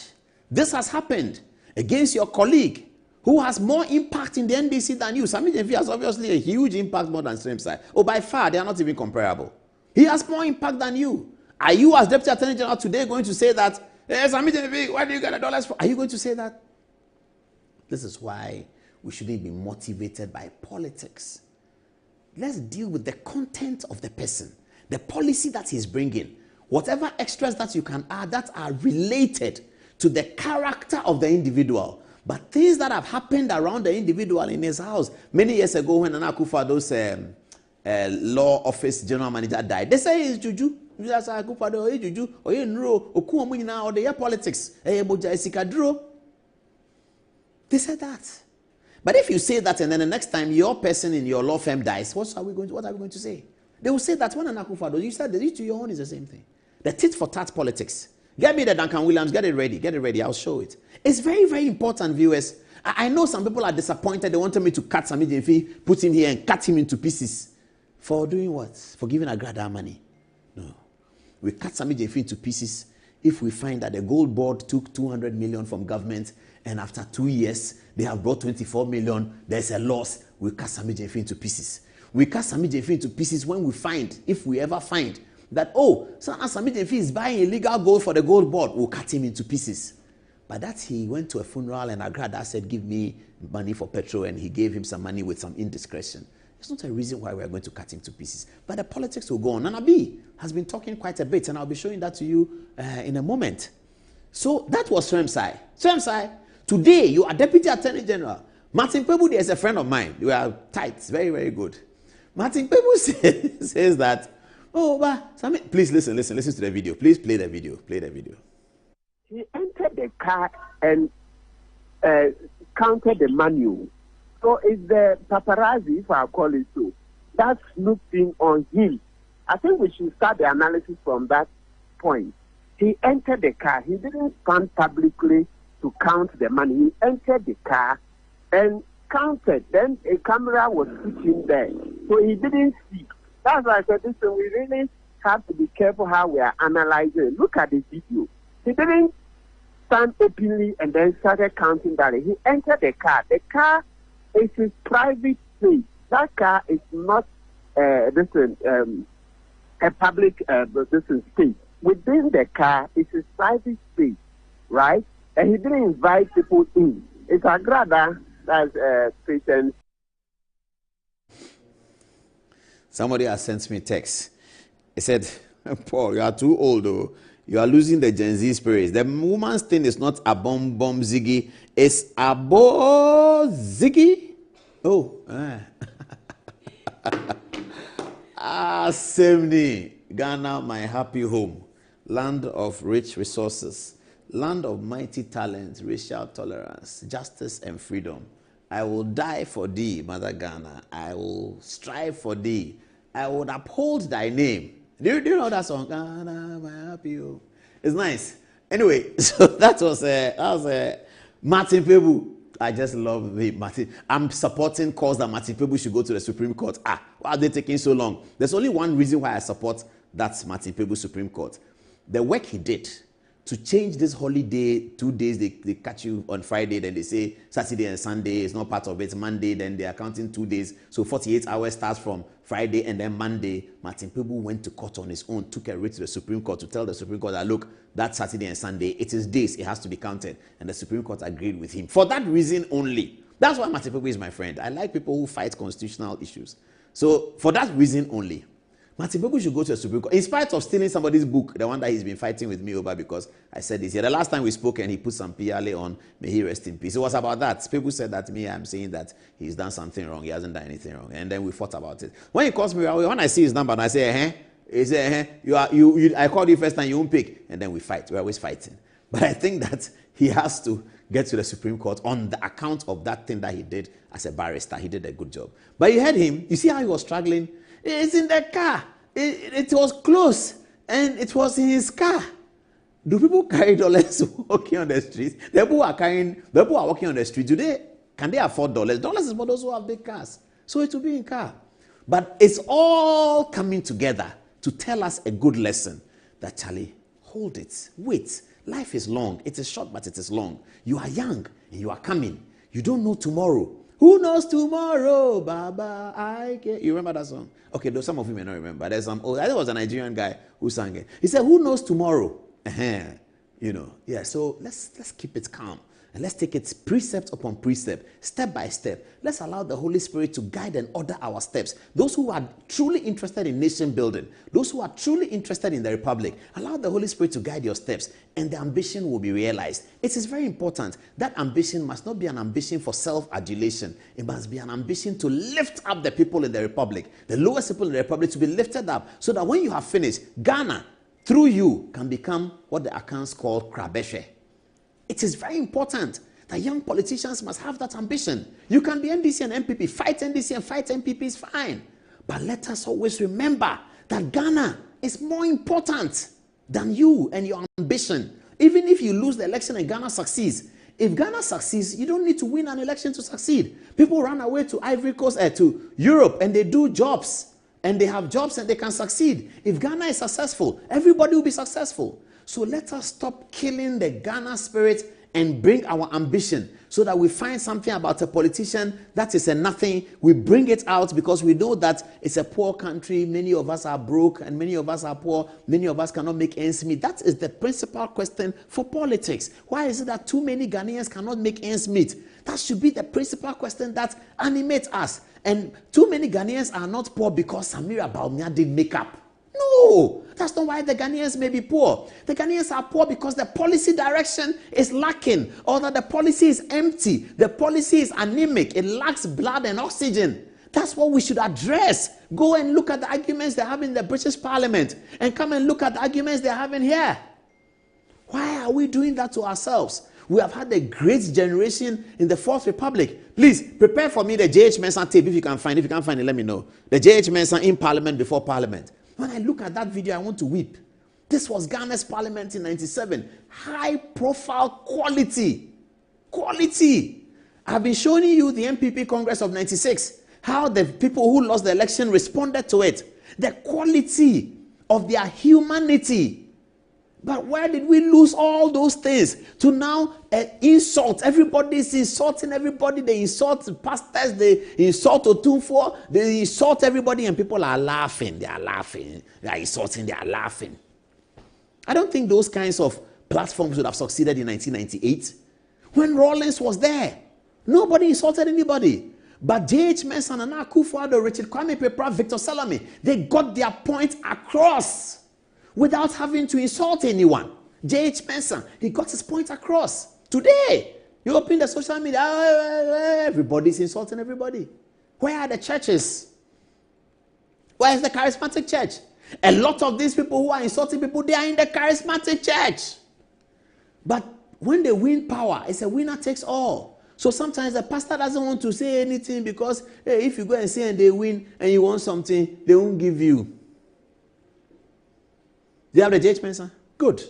This has happened against your colleague who has more impact in the NDC than you. Sammy Gyamfi has obviously a huge impact more than Srem Sai. Oh, by far, they are not even comparable. He has more impact than you. Are you as Deputy Attorney General today going to say that, hey, Sammy Gyamfi, why do you get the dollars for? Are you going to say that? This is why we shouldn't be motivated by politics. Let's deal with the content of the person, the policy that he's bringing. Whatever extras that you can add that are related to the character of the individual. But things that have happened around the individual in his house. Many years ago when Nana Akufo-Addo's law office general manager died, they say he's juju. That's Akufo-Addo, he juju, or he nro, oku omu nyina, or the politics. Moja esikadro. They said that. But if you say that and then the next time your person in your law firm dies, what are we going to say? They will say that when Nana Akufo-Addo, you said that to your own is the same thing. The tit for tat politics. Get me the Duncan Williams, get it ready, I'll show it. It's very, very important, viewers. I know some people are disappointed. They wanted me to cut Sammy Gyamfi, put him here and cut him into pieces. For doing what? For giving Agrada money. No. We cut Sammy Gyamfi into pieces if we find that the gold board took 200 million from government and after 2 years, they have brought 24 million, there's a loss. We cut Sammy Gyamfi into pieces. We cut Sammy Gyamfi into pieces when we find, if we ever find, that, oh, Sammy Gyamfi is buying illegal gold for the gold board, we'll cut him into pieces. But that he went to a funeral and Agrada said, give me money for petrol, and he gave him some money with some indiscretion. It's not a reason why we're going to cut him to pieces. But the politics will go on. Nana B has been talking quite a bit, and I'll be showing that to you in a moment. So that was Swemsai. Swemsai, today you are Deputy Attorney General. Martin Pebu is a friend of mine. We are tight, very, very good. Martin Pebu says that, oh, but please listen to the video. Please play the video. He entered the car and counted the manual. So it's the paparazzi, if I call it so, that's snooped in on him. I think we should start the analysis from that point. He entered the car. He didn't stand publicly to count the money. He entered the car and counted. Then a camera was switching there. So he didn't see. That's why I said, listen, we really have to be careful how we are analyzing. Look at the video. He didn't stand openly and then started counting that. He entered the car. The car is his private space. That car is not a public space. Within the car is his private space, right? And he didn't invite people in. It's Agrada that's patient. Somebody has sent me a text. He said, Paul, you are too old, though. You are losing the Gen Z spirit. The woman's thing is not a bomb ziggy. It's a bo ziggy. Oh. Semni. Ghana, my happy home. Land of rich resources. Land of mighty talent, racial tolerance, justice and freedom. I will die for thee, Mother Ghana. I will strive for thee. I would uphold thy name. Do you know that song? Ghana, my happy home. It's nice. Anyway, so that was Martin Pebu. I just love Martin. I'm supporting cause that Martin Pebu should go to the Supreme Court. Why are they taking so long? There's only one reason why I support that Martin Pebu Supreme Court. The work he did to change this holiday, 2 days, they catch you on Friday, then they say Saturday and Sunday is not part of it. Monday, then they are counting 2 days. So 48 hours starts from Friday, and then Monday, Martin Pebu went to court on his own, took a writ to the Supreme Court to tell the Supreme Court that, look, that Saturday and Sunday, it is days, it has to be counted. And the Supreme Court agreed with him. For that reason only. That's why Martin Pebu is my friend. I like people who fight constitutional issues. So for that reason only, Martin Pebu should go to the Supreme Court. In spite of stealing somebody's book, the one that he's been fighting with me over because I said this here. The last time we spoke and he put some PLA on, may he rest in peace. It was about that. People said that to me, I'm saying that he's done something wrong. He hasn't done anything wrong. And then we fought about it. When he calls me, when I see his number and I say, he said, I called you first time, you won't pick. And then we fight. We're always fighting. But I think that he has to get to the Supreme Court on the account of that thing that he did as a barrister. He did a good job. But you heard him. You see how he was struggling? It's in the car. It was close, and it was in his car. Do people carry dollars walking on the streets? The people are walking on the street. Can they afford dollars? Dollars is for those who have big cars. So it will be in car. But it's all coming together to tell us a good lesson that, Charlie, hold it, wait. Life is long. It is short, but it is long. You are young, and you are coming. You don't know tomorrow. Who knows tomorrow, Baba? You remember that song? Okay, though some of you may not remember. There's some old. I think it was a Nigerian guy who sang it. He said, "Who knows tomorrow?" Yeah. So let's keep it calm And let's take it precept upon precept, step by step. Let's allow the Holy Spirit to guide and order our steps. Those who are truly interested in nation building, those who are truly interested in the Republic, allow the Holy Spirit to guide your steps, and the ambition will be realized. It is very important. That ambition must not be an ambition for self-adulation. It must be an ambition to lift up the people in the Republic, the lowest people in the Republic, to be lifted up, so that when you have finished, Ghana, through you, can become what the Akans call Krabeshe. It is very important that young politicians must have that ambition. You can be NDC and MPP, fight NDC and fight MPP is fine. But let us always remember that Ghana is more important than you and your ambition. Even if you lose the election and Ghana succeeds, if Ghana succeeds, you don't need to win an election to succeed. People run away to Ivory Coast, to Europe, and they do jobs. And they have jobs and they can succeed. If Ghana is successful, everybody will be successful. So let us stop killing the Ghana spirit and bring our ambition, so that we find something about a politician that is a nothing. We bring it out because we know that it's a poor country. Many of us are broke and many of us are poor. Many of us cannot make ends meet. That is the principal question for politics. Why is it that too many Ghanaians cannot make ends meet? That should be the principal question that animates us. And too many Ghanaians are not poor because Samira Bawumia did make up. No, that's not why the Ghanaians may be poor. The Ghanaians are poor because the policy direction is lacking, or that the policy is empty. The policy is anemic. It lacks blood and oxygen. That's what we should address. Go and look at the arguments they have in the British Parliament, and come and look at the arguments they're having here. Why are we doing that to ourselves? We have had a great generation in the Fourth Republic. Please, prepare for me the J.H. Mensah tape if you can find it. If you can't find it, let me know. The J.H. Mensah in Parliament before Parliament. When I look at that video, I want to weep. This was Ghana's Parliament in 97. High profile quality. Quality. I've been showing you the MPP Congress of 96. How the people who lost the election responded to it. The quality of their humanity. But where did we lose all those things to now insult? Everybody is insulting everybody. They insult pastors, they insult Otunfo, they insult everybody, and people are laughing. They are laughing. They are insulting. They are laughing. I don't think those kinds of platforms would have succeeded in 1998 when Rawlings was there. Nobody insulted anybody. But J.H. Mensah, Nana Akufo-Addo, Richard Kwame Pepra, Victor Salami, they got their point across without having to insult anyone. J.H. Mensah, he got his point across. Today, you open the social media, everybody's insulting everybody. Where are the churches? Where is the charismatic church? A lot of these people who are insulting people, they are in the charismatic church. But when they win power, it's a winner takes all. So sometimes the pastor doesn't want to say anything because if you go and say and they win and you want something, they won't give you. Do you have the J.H. Mensah? Good.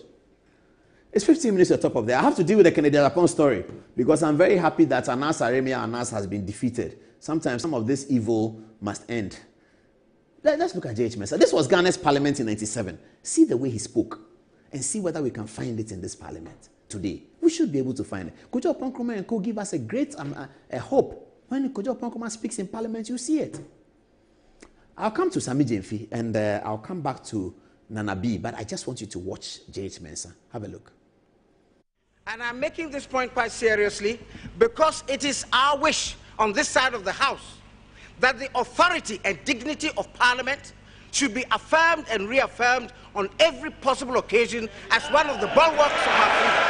It's 15 minutes to the top of there. I have to deal with the Kennedy Agyapong story because I'm very happy that Anas Aremia Anas has been defeated. Sometimes some of this evil must end. Let's look at J.H. Mensah. This was Ghana's parliament in 97. See the way he spoke and see whether we can find it in this parliament today. We should be able to find it. Kojo Oppong and Co give us a great hope. When Kojo Oppong speaks in parliament, you see it. I'll come to Sammy Gyamfi and I'll come back to Nana B, but I just want you to watch J.H. Mensah. Have a look. And I'm making this point quite seriously because it is our wish on this side of the House that the authority and dignity of Parliament should be affirmed and reaffirmed on every possible occasion as one of the bulwarks of our freedom.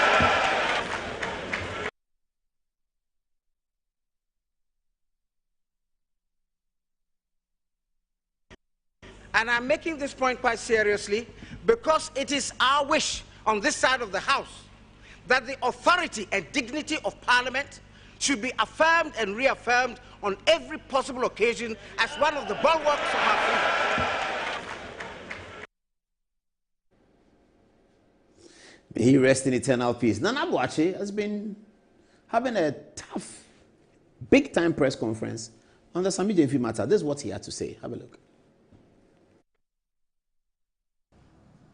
And I'm making this point quite seriously because it is our wish on this side of the House that the authority and dignity of Parliament should be affirmed and reaffirmed on every possible occasion as one of the bulwarks of our freedom. May he rest in eternal peace. Nana Boakye has been having a tough, big-time press conference on the Sammy Gyamfi matter. This is what he had to say. Have a look.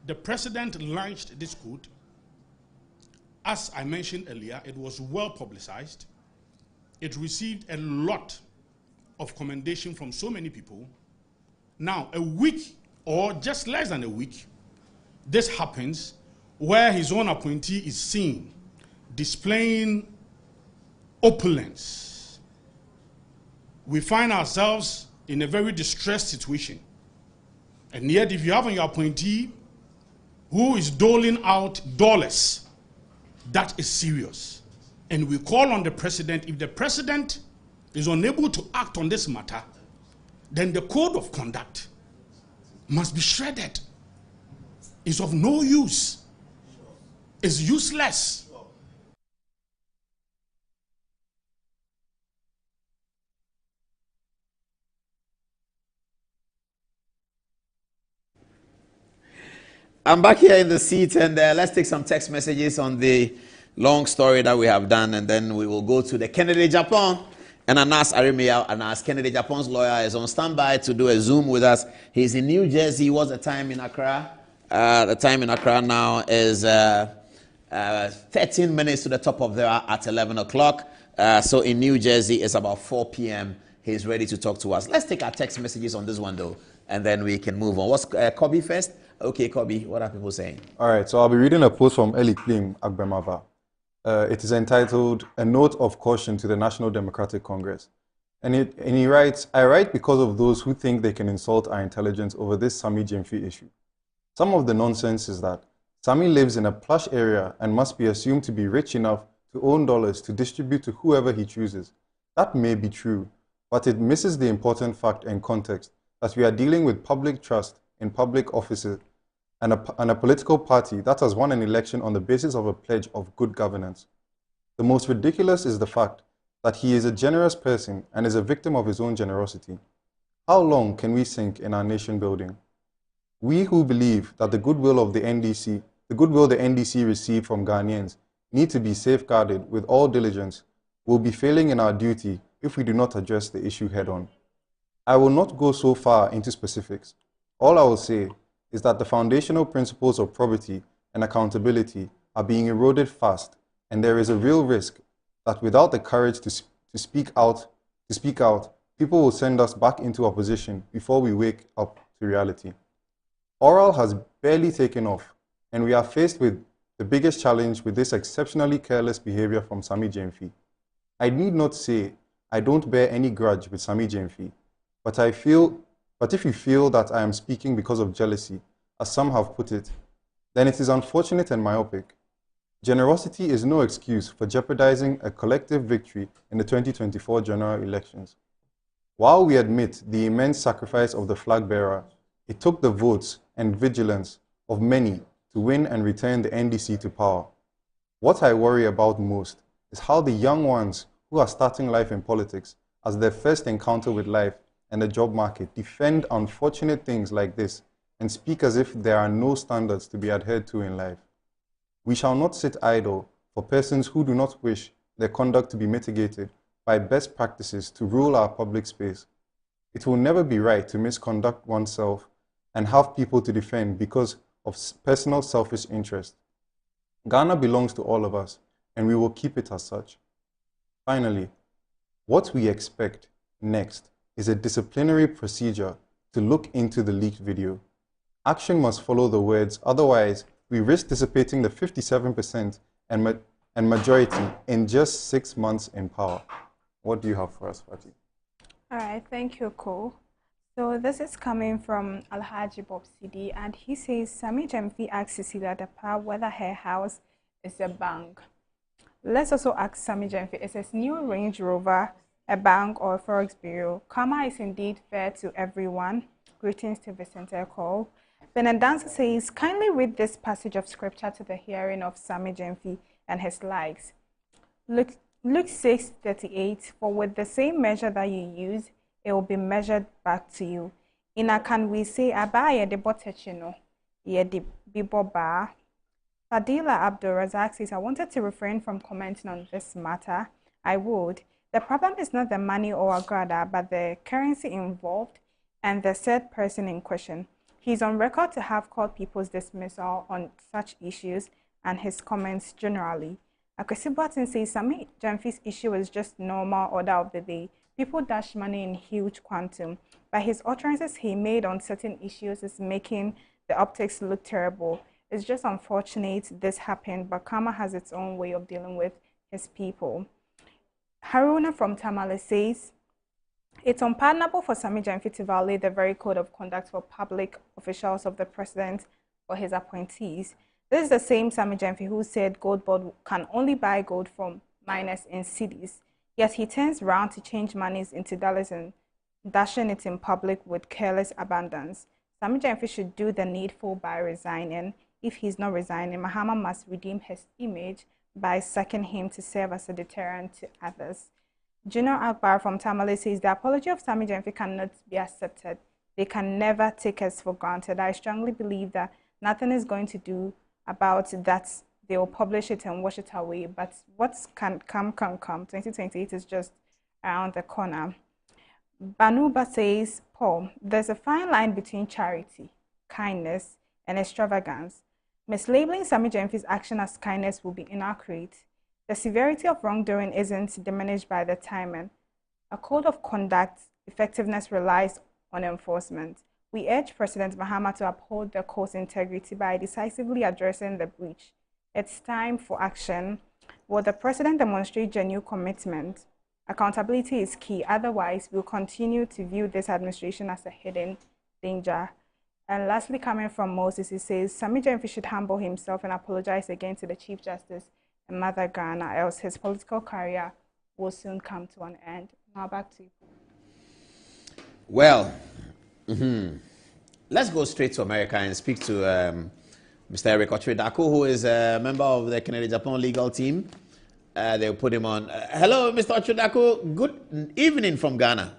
The president launched this coup. As I mentioned earlier, it was well publicized. It received a lot of commendation from so many people. Now, a week or just less than a week, this happens where his own appointee is seen displaying opulence. We find ourselves in a very distressed situation. And yet, if you have on your appointee who is doling out dollars, that is serious. And we call on the president. If the president is unable to act on this matter, then the code of conduct must be shredded. It's of no use. It's useless. I'm back here in the seat, and let's take some text messages on the long story that we have done, and then we will go to the Kennedy Japan. And Anas Arimia, Anas Kennedy Japan's lawyer, is on standby to do a Zoom with us. He's in New Jersey. What's the time in Accra? The time in Accra now is 13 minutes to the top of there at 11 o'clock. So in New Jersey, it's about 4 p.m. He's ready to talk to us. Let's take our text messages on this one, though, and then we can move on. What's Kobe first? Okay, Kobe, what are people saying? All right, so I'll be reading a post from Eli Klim Agbemava. It is entitled, A Note of Caution to the National Democratic Congress. And he writes, I write because of those who think they can insult our intelligence over this Sammy Gyamfi issue. Some of the nonsense is that Sammy lives in a plush area and must be assumed to be rich enough to own dollars to distribute to whoever he chooses. That may be true, but it misses the important fact and context that we are dealing with public trust in public offices and a political party that has won an election on the basis of a pledge of good governance. The most ridiculous is the fact that he is a generous person and is a victim of his own generosity. How long can we sink in our nation building? We who believe that the goodwill of the NDC, the goodwill the NDC received from Ghanaians need to be safeguarded with all diligence, will be failing in our duty if we do not address the issue head-on. I will not go so far into specifics. All I will say is that the foundational principles of probity and accountability are being eroded fast, and there is a real risk that without the courage to speak out, people will send us back into opposition before we wake up to reality. Oral has barely taken off, and we are faced with the biggest challenge with this exceptionally careless behavior from Sammy Gyamfi. I need not say I don't bear any grudge with Sammy Gyamfi, but if you feel that I am speaking because of jealousy, as some have put it, then it is unfortunate and myopic. Generosity is no excuse for jeopardizing a collective victory in the 2024 general elections. While we admit the immense sacrifice of the flag bearer, it took the votes and vigilance of many to win and return the NDC to power. What I worry about most is how the young ones who are starting life in politics as their first encounter with life and the job market defend unfortunate things like this and speak as if there are no standards to be adhered to in life. We shall not sit idle for persons who do not wish their conduct to be mitigated by best practices to rule our public space. It will never be right to misconduct oneself and have people to defend because of personal selfish interest. Ghana belongs to all of us, and we will keep it as such. Finally, what we expect next is a disciplinary procedure to look into the leaked video. Action must follow the words, otherwise we risk dissipating the 57% and majority in just 6 months in power. What do you have for us, Fati? All right, thank you, Cole. So this is coming from Alhaji Bob CD, and he says, Sammy Gyamfi asked Cecilia Dapa whether her house is a bank. Let's also ask Sammy Gyamfi, is his new Range Rover a bank or a forex bureau? Karma is indeed fair to everyone. Greetings to Vicente Cole. Benandanza says, kindly read this passage of scripture to the hearing of Sammy Gyamfi and his likes. Luke 6:38, for with the same measure that you use, it will be measured back to you. Ina can we say, Abaya de botechino, ye de biboba. Fadila Abdul Razak says, I wanted to refrain from commenting on this matter. I would. The problem is not the money or agrada, but the currency involved and the said person in question. He's on record to have called people's dismissal on such issues and his comments generally. Akwesi Boateng says Sammy Gyamfi's issue is just normal order of the day. People dash money in huge quantum, but his utterances he made on certain issues is making the optics look terrible. It's just unfortunate this happened, but karma has its own way of dealing with his people. Haruna from Tamale says, it's unpardonable for Sammy Gyamfi to violate the very code of conduct for public officials of the president or his appointees. This is the same Sammy Gyamfi who said Gold Board can only buy gold from miners in cities, yet he turns round to change monies into dollars and dashing it in public with careless abandon. Sammy Gyamfi should do the needful by resigning. If he's not resigning, Mahama must redeem his image by sacking him to serve as a deterrent to others. Junior Akbar from Tamale says the apology of Sammy Gyamfi cannot be accepted. They can never take us for granted. I strongly believe that nothing is going to do about that. They will publish it and wash it away. But what can come, can come. 2028 is just around the corner. Banuba says, Paul, there's a fine line between charity, kindness, and extravagance. Mislabeling Sammy Gyamfi's action as kindness will be inaccurate. The severity of wrongdoing isn't diminished by the timing. A code of conduct effectiveness relies on enforcement. We urge President Mahama to uphold the court's integrity by decisively addressing the breach. It's time for action. Will the President demonstrate genuine commitment? Accountability is key. Otherwise, we'll continue to view this administration as a hidden danger. And lastly, coming from Moses, he says, Sammy Gyamfi should humble himself and apologize again to the Chief Justice and Mother Ghana, else his political career will soon come to an end. Now back to you. Well, let's go straight to America and speak to Mr. Eric Ochre-Darko, who is a member of the Kennedy-Japan legal team. They'll put him on. Hello, Mr. Ochre-Darko. Good evening from Ghana.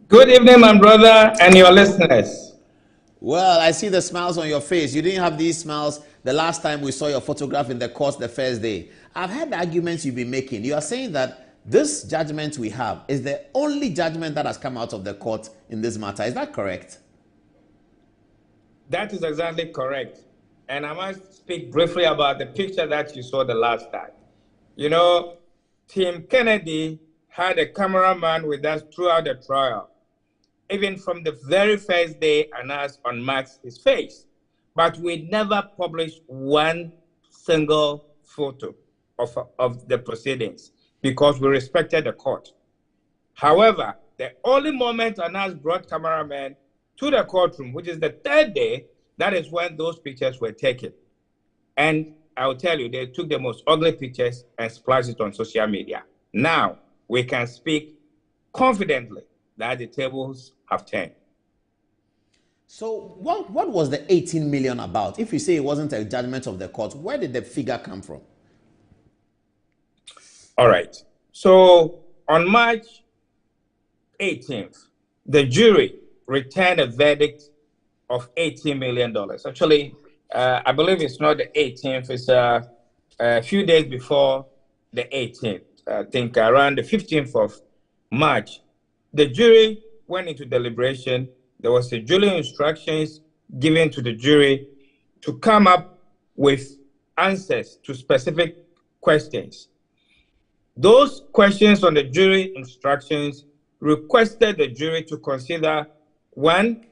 Good evening, my brother and your listeners. Well, I see the smiles on your face. You didn't have these smiles the last time we saw your photograph in the court the first day. I've heard the arguments you've been making. You are saying that this judgment we have is the only judgment that has come out of the court in this matter. Is that correct? That is exactly correct. And I must speak briefly about the picture that you saw the last time. You know, Team Kennedy had a cameraman with us throughout the trial. Even from the very first day, Anas unmasked his face. But we never published one single photo of the proceedings because we respected the court. However, the only moment Anas brought cameramen to the courtroom, which is the third day, that is when those pictures were taken. And I will tell you, they took the most ugly pictures and splashed it on social media. Now, we can speak confidently that the tables have turned. So what was the 18 million about? If you say it wasn't a judgment of the court, where did the figure come from? All right. So on March 18th, the jury returned a verdict of $18 million. Actually, I believe it's not the 18th. It's a few days before the 18th. I think around the 15th of March. The jury went into deliberation. There was a jury instructions given to the jury to come up with answers to specific questions. Those questions on the jury instructions requested the jury to consider, one,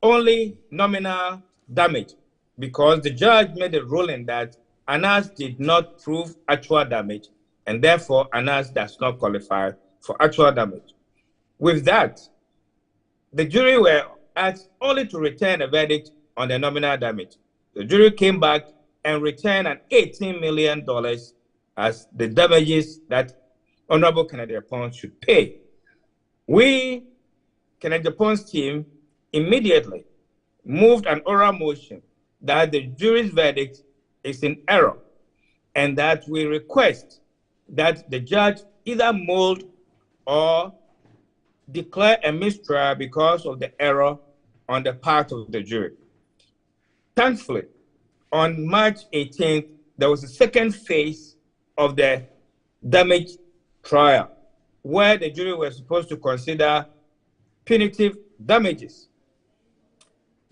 only nominal damage, because the judge made a ruling that Anas did not prove actual damage, and therefore Anas does not qualify for actual damage. With that, the jury were asked only to return a verdict on the nominal damage. The jury came back and returned an $18 million as the damages that Honorable Kennedy-Apon's should pay. We, Kennedy-Apon's team, immediately moved an oral motion that the jury's verdict is in error and that we request that the judge either mold or declare a mistrial because of the error on the part of the jury. Thankfully, on March 18th, there was a second phase of the damage trial where the jury was supposed to consider punitive damages.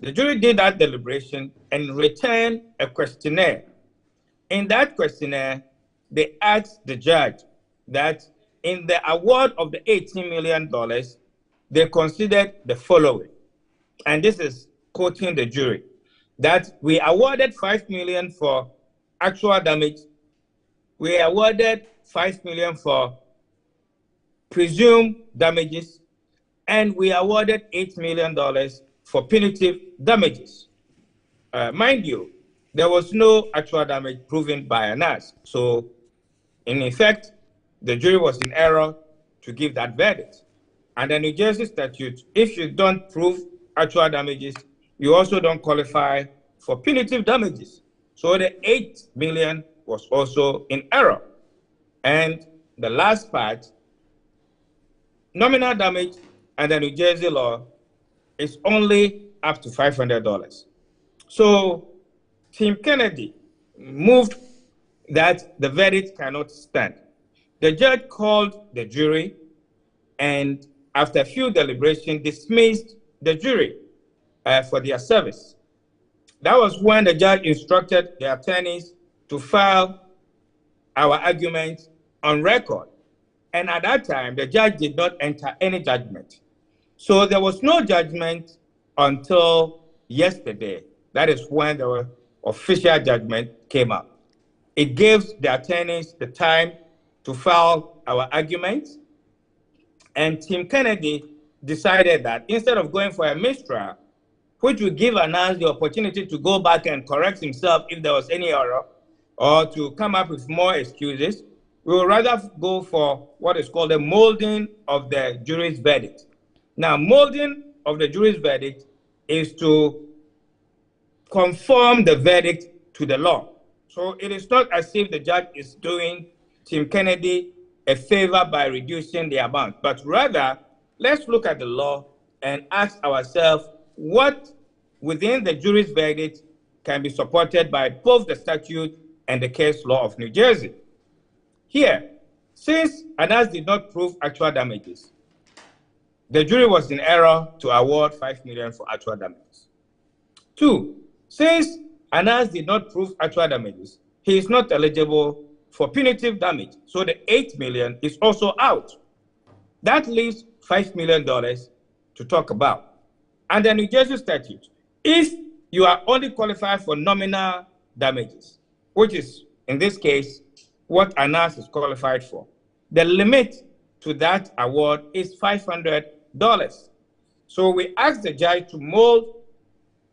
The jury did that deliberation and returned a questionnaire. In that questionnaire, they asked the judge that in the award of the $18 million, they considered the following. And this is quoting the jury, that we awarded $5 million for actual damage. We awarded $5 million for presumed damages, and we awarded $8 million for punitive damages. Mind you, there was no actual damage proven by Anas. So, in effect, the jury was in error to give that verdict. And the New Jersey statute, if you don't prove actual damages, you also don't qualify for punitive damages. So the $8 million was also in error. And the last part, nominal damage under New Jersey law is only up to $500. So Tim Kennedy moved that the verdict cannot stand. The judge called the jury and after a few deliberations dismissed the jury for their service. That was when the judge instructed the attorneys to file our arguments on record. And at that time, the judge did not enter any judgment. So there was no judgment until yesterday. That is when the official judgment came out. It gives the attorneys the time to file our arguments. And Tim Kennedy decided that instead of going for a mistrial, which would give Anas the opportunity to go back and correct himself if there was any error, or to come up with more excuses, we would rather go for what is called a molding of the jury's verdict. Now, molding of the jury's verdict is to conform the verdict to the law. So it is not as if the judge is doing Tim Kennedy a favor by reducing the amount, but rather, let's look at the law and ask ourselves what within the jury's verdict can be supported by both the statute and the case law of New Jersey. Here, since Anas did not prove actual damages, the jury was in error to award $5 million for actual damages. 2, since Anas did not prove actual damages, he is not eligible for punitive damage. So the $8 million is also out. That leaves $5 million to talk about. And the New Jersey statute, if you are only qualified for nominal damages, which is, in this case, what Anas is qualified for, the limit to that award is $500. So we asked the judge to mold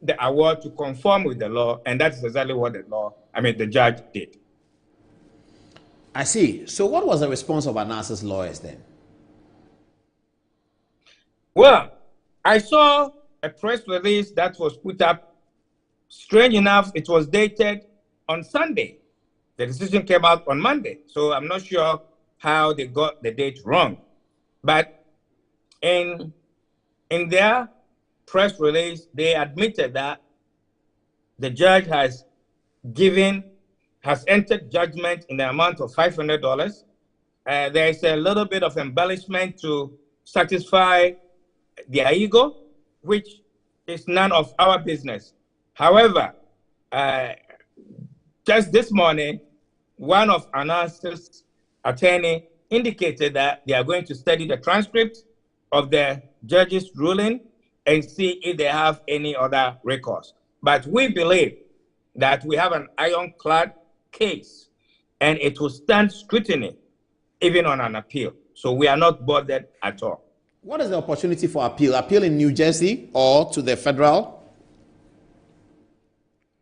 the award to conform with the law, and that's exactly what the judge did. I see. So what was the response of Anas's lawyers then? Well, I saw a press release that was put up. Strange enough, it was dated on Sunday. The decision came out on Monday. So I'm not sure how they got the date wrong. But in their press release, they admitted that the judge has entered judgment in the amount of $500. There is a little bit of embellishment to satisfy their ego, which is none of our business. However, just this morning, one of Anas's attorney indicated that they are going to study the transcript of the judge's ruling and see if they have any other recourse. But we believe that we have an ironclad case and it will stand scrutiny even on an appeal. So we are not bothered at all. What is the opportunity for appeal? Appeal in New Jersey or to the federal?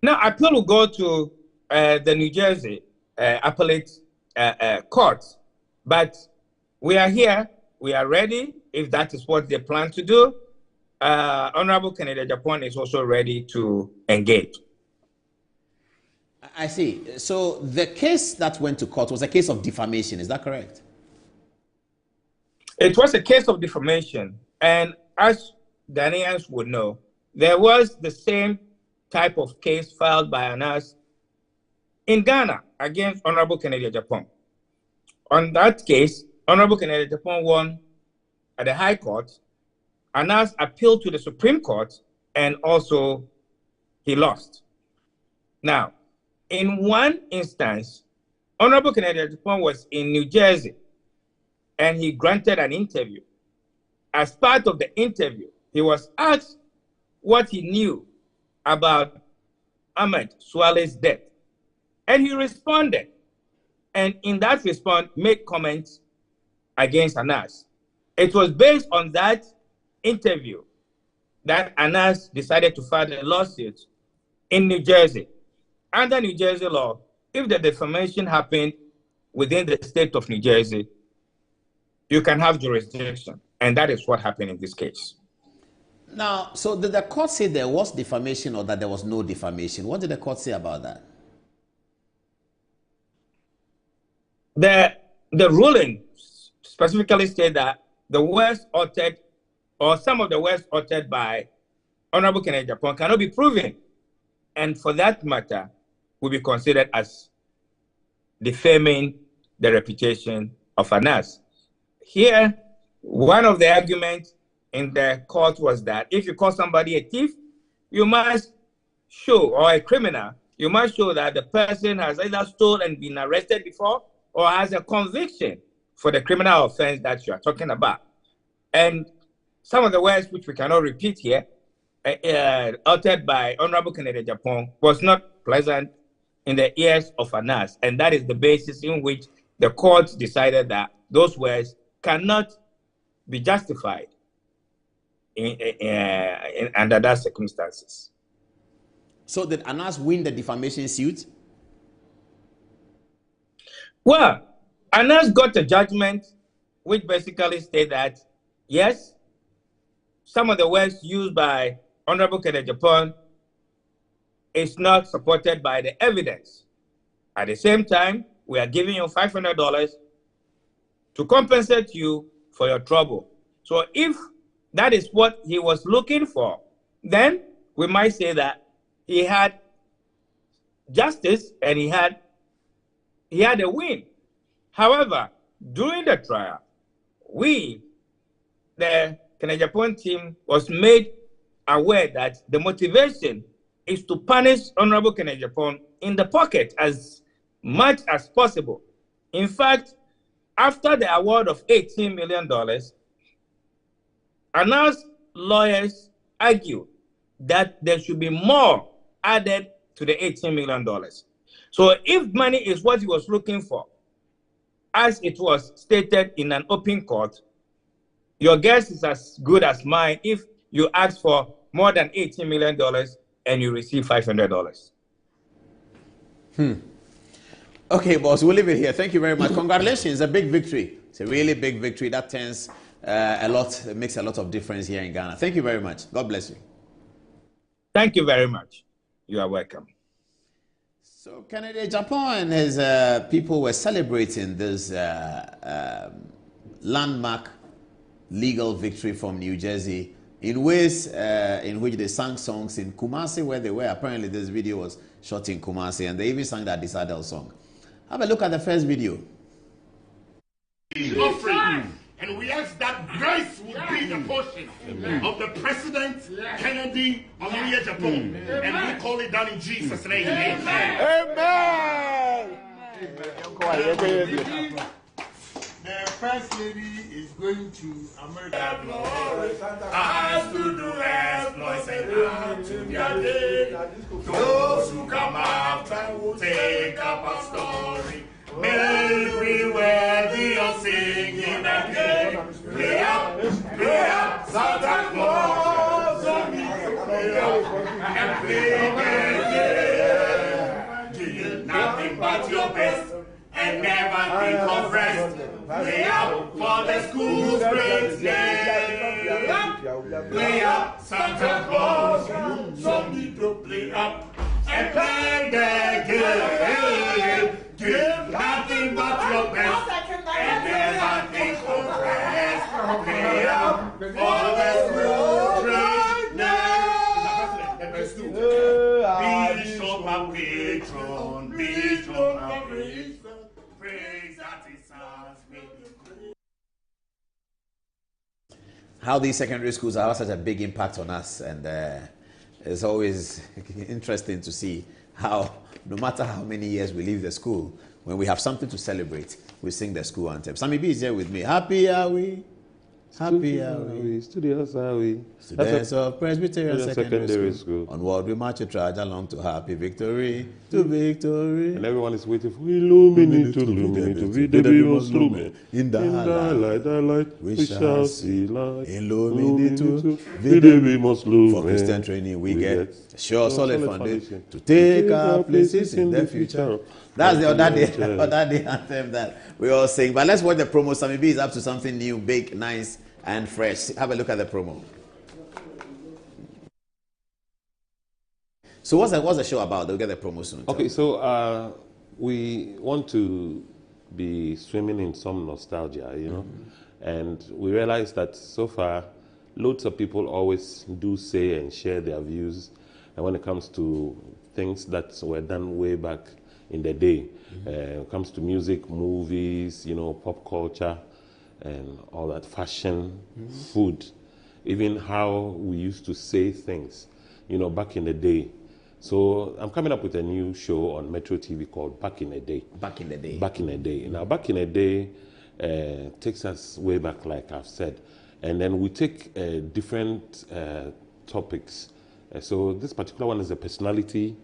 No, appeal will go to the New Jersey appellate court. But we are here, we are ready, if that is what they plan to do. Honorable Kennedy Agyapong is also ready to engage. I see. So the case that went to court was a case of defamation, is that correct? It was a case of defamation. And as Ghanaians would know, there was the same type of case filed by Anas in Ghana against Honorable Kennedy Agyapong. On that case, Honorable Kennedy Agyapong won at the High Court. Anas appealed to the Supreme Court, and also he lost. Now, in one instance, Honorable Kennedy Agyapong was in New Jersey, and he granted an interview. As part of the interview, he was asked what he knew about Ahmed Suale's death. And he responded and in that response, made comments against Anas. It was based on that interview that Anas decided to file a lawsuit in New Jersey. Under New Jersey law, if the defamation happened within the state of New Jersey, you can have jurisdiction. And that is what happened in this case. Now, so did the court say there was defamation or that there was no defamation? What did the court say about that? The ruling specifically said that the words uttered, or some of the words uttered by Honorable Kennedy Agyapong cannot be proven. And for that matter, will be considered as defaming the reputation of Anas. Here, one of the arguments in the court was that if you call somebody a thief, you must show, or a criminal, you must show that the person has either stolen and been arrested before or has a conviction for the criminal offense that you are talking about. And some of the words which we cannot repeat here, uttered by Honorable Kennedy Agyapong, was not pleasant in the ears of Anas. And that is the basis in which the court decided that those words cannot be justified under that circumstances. So did Anas win the defamation suit? Well, Anas got a judgment which basically stated that, yes, some of the words used by Honorable Kennedy Agyapong is not supported by the evidence. At the same time, we are giving you $500 to compensate you for your trouble. So if that is what he was looking for, then we might say that he had justice and he had a win. However, during the trial, the Kennedy Agyapong team, was made aware that the motivation is to punish Honorable Kennedy Agyapong in the pocket as much as possible. In fact, after the award of $18 million, Anas lawyers argued that there should be more added to the $18 million. So if money is what he was looking for, as it was stated in an open court, your guess is as good as mine if you ask for more than $18 million and you receive $500. Okay, boss, we'll leave it here. Thank you very much. Congratulations, a big victory. It's a really big victory. That turns it makes a lot of difference here in Ghana. Thank you very much. God bless you. Thank you very much. You are welcome. So Kennedy Agyapong and his people were celebrating this landmark legal victory from New Jersey in ways in which they sang songs in Kumasi where they were. Apparently this video was shot in Kumasi and they even sang that Disadel song. Have a look at the first video. And we ask that grace would be the portion of the President Kennedy Agyapong. And we call it down in Jesus' name. Amen. The First Lady is going to America. Has to do exploits and how to their day. Those who come after will take up a story. May we worthy of singing again. Play up, Santa Claus on me. Play up and play again. Give nothing but your best and never think of rest. Play up for the school's great day. Play up, Santa Claus. Some need to play up and play again. Give nothing but your best and never think of rest. Play up for the school's great day. Bishop and patron, Bishop and patron, praise that is us. How these secondary schools have such a big impact on us, and it's always interesting to see how, no matter how many years we leave the school, when we have something to celebrate, we sing the school anthem. Sammy B is here with me. Happy are we? Happy are we. Studios are we. Students of Presbyterian Secondary School. School. Onward we march to trudge along to happy victory, to victory. And everyone is waiting for illuminate, in the light, we shall see light. Illuminate, for Christian training we get sure solid foundation to take our places in the future. That's the other day anthem that we all sing. But let's watch the promo. Sammy B is up to something new, big, nice, and fresh. Have a look at the promo. So what's the show about? They'll get the promo soon. Okay, so we want to be swimming in some nostalgia, you know, and we realize that so far, loads of people always do say and share their views, and when it comes to things that were done way back in the day, when it comes to music, movies, you know, pop culture, and all that, fashion, food, even how we used to say things, you know, back in the day. So I'm coming up with a new show on Metro TV called Back in the Day. Back in the Day. Back in the Day. Now, Back in the Day takes us way back, like I've said, and then we take different topics. So this particular one is a personality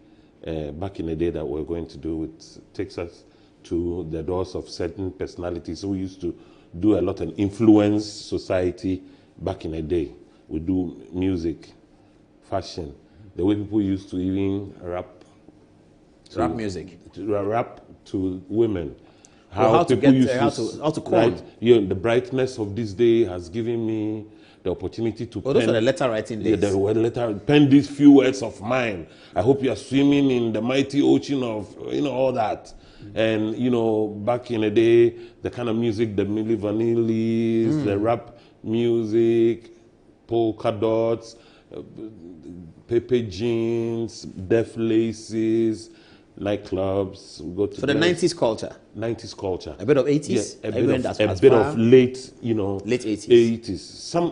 back in the day that we're going to do. It takes us to the doors of certain personalities. So we used to do a lot and influence society back in the day. We do music, fashion, the way people used to even rap. Rap music. Rap to women. How to call. Right, you know, the brightness of this day has given me the opportunity to pen. Those are the letter writing days. Yeah, pen these few words of mine. I hope you are swimming in the mighty ocean of, you know, all that. And, you know, back in the day, the kind of music, the Milli Vanillis, the rap music, polka dots, Pepe jeans, Def Laces, nightclubs. We go to the 90s culture. 90s culture. A bit of 80s. Yeah, a bit of late, you know, late 80s. 80s.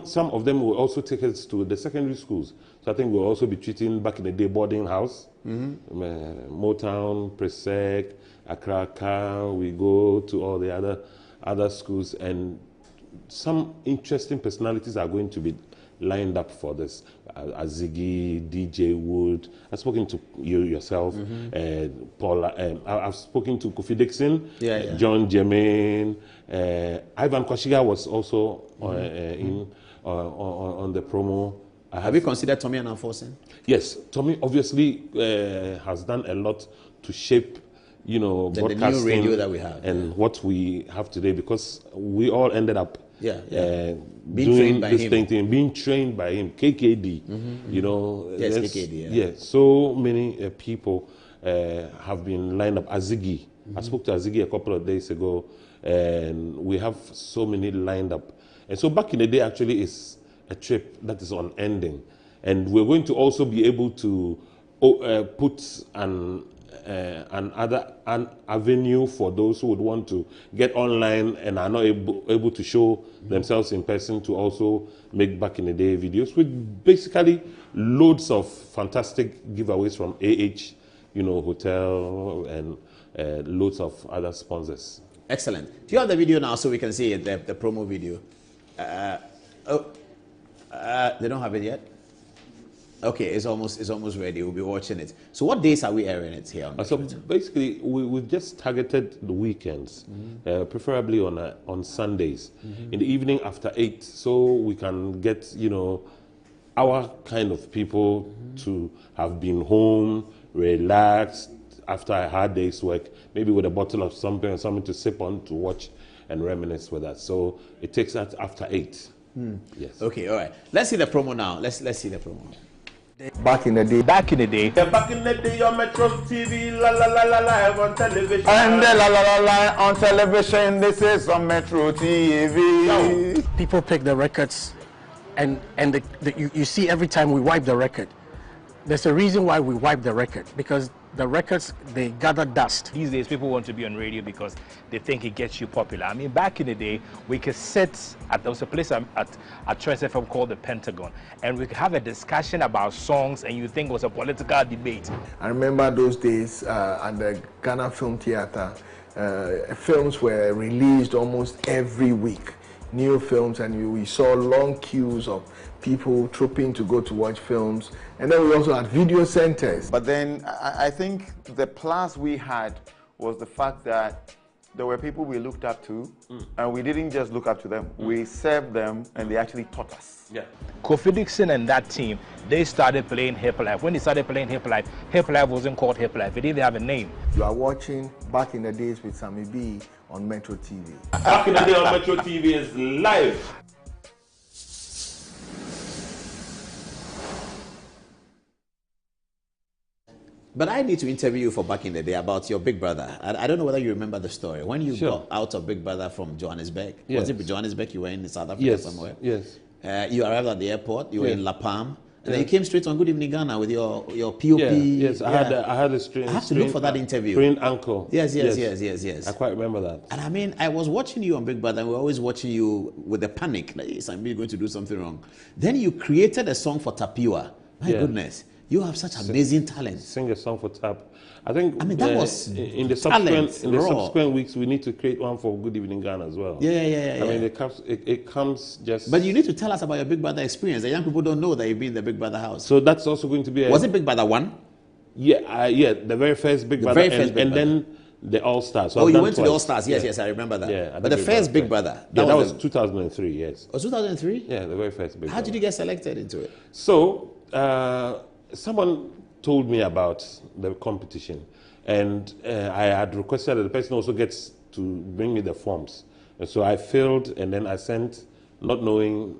Some of them will also take us to the secondary schools. So I think we'll also be treating back in the day boarding house, Motown, Presec, Accra. We go to all the other schools, and some interesting personalities are going to be lined up for this. Azigi, DJ Wood. I've spoken to you yourself, Paula. I've spoken to Kofi Dixon, John Jermaine. Ivan Kwashiga was also on the promo. Have you considered Tommy Ananforsen? Yes, Tommy obviously has done a lot to shape, you know, broadcasting, the new radio that we have, and what we have today, because we all ended up being trained by him. KKD, you know. Yes, KKD. Yeah, so many people have been lined up. Azigi, I spoke to Azigi a couple of days ago, and we have so many lined up. And so back in the day, actually, is a trip that is unending, and we're going to also be able to put an avenue for those who would want to get online and are not able to show themselves in person to also make back in the day videos with basically loads of fantastic giveaways from AH, you know, hotel and loads of other sponsors. Excellent. Do you have the video now so we can see it, the promo video? They don't have it yet? Okay, it's almost ready. We'll be watching it. So what days are we airing it here? So basically, we've just targeted the weekends, preferably on Sundays, in the evening after 8, so we can get, you know, our kind of people to have been home, relaxed, after a hard day's work, maybe with a bottle of something or something to sip on, to watch and reminisce with us. So it takes that after 8. Yes. Okay, all right. Let's see the promo now. Let's see the promo. Back in the day. Back in the day on Metro TV, live on television. And live on television, this is on Metro TV. People pick the records, and you see every time we wipe the record, there's a reason why we wipe the record, because the records, they gather dust. These days, people want to be on radio because they think it gets you popular. I mean, back in the day, we could sit there was a place at Trace FM called the Pentagon, and we could have a discussion about songs, and you think it was a political debate. I remember those days at the Ghana Film Theatre, films were released almost every week. new films, and we saw long queues of people trooping to go to watch films. And then we also had video centers. But then I think the plus we had was the fact that there were people we looked up to, and we didn't just look up to them. We served them, and they actually taught us. Yeah. Kofi Dixon and that team, they started playing Hip Life. When they started playing Hip Life wasn't called Hip Life. It didn't have a name. You are watching Back in the Days with Sammy B on Metro TV. Back in the Day on Metro TV is live. But I need to interview you for Back in the Day about your big brother. I don't know whether you remember the story. When you got out of Big Brother from Johannesburg, was it Johannesburg? You were in South Africa somewhere? Yes. You arrived at the airport, you were in La Palm, and then you came straight on Good Evening Ghana with your POP. Yes, I had a strain. I have to look for that interview. Sprained ankle. Yes. I quite remember that. And I mean, I was watching you on Big Brother, and we were always watching you with the panic, like, I'm really going to do something wrong. Then you created a song for Tapiwa. My goodness. You have such amazing talent. Sing a song for Tap. I mean, that was in the subsequent weeks, we need to create one for Good Evening Ghana as well. Yeah. I mean, it comes just. But you need to tell us about your Big Brother experience. The young people don't know that you've been in the Big Brother house. So that's also going to be. Was it Big Brother 1? Yeah, the very first Big Brother, and then the All Stars. So you went to the All Stars. Yes, I remember that. Yeah, but the first Big Brother. That was 2003. Yes. Oh, 2003? Yeah, the very first Big Brother. How did you get selected into it? So someone told me about the competition, and I had requested that the person also gets to bring me the forms. And so I filled, and then I sent, not knowing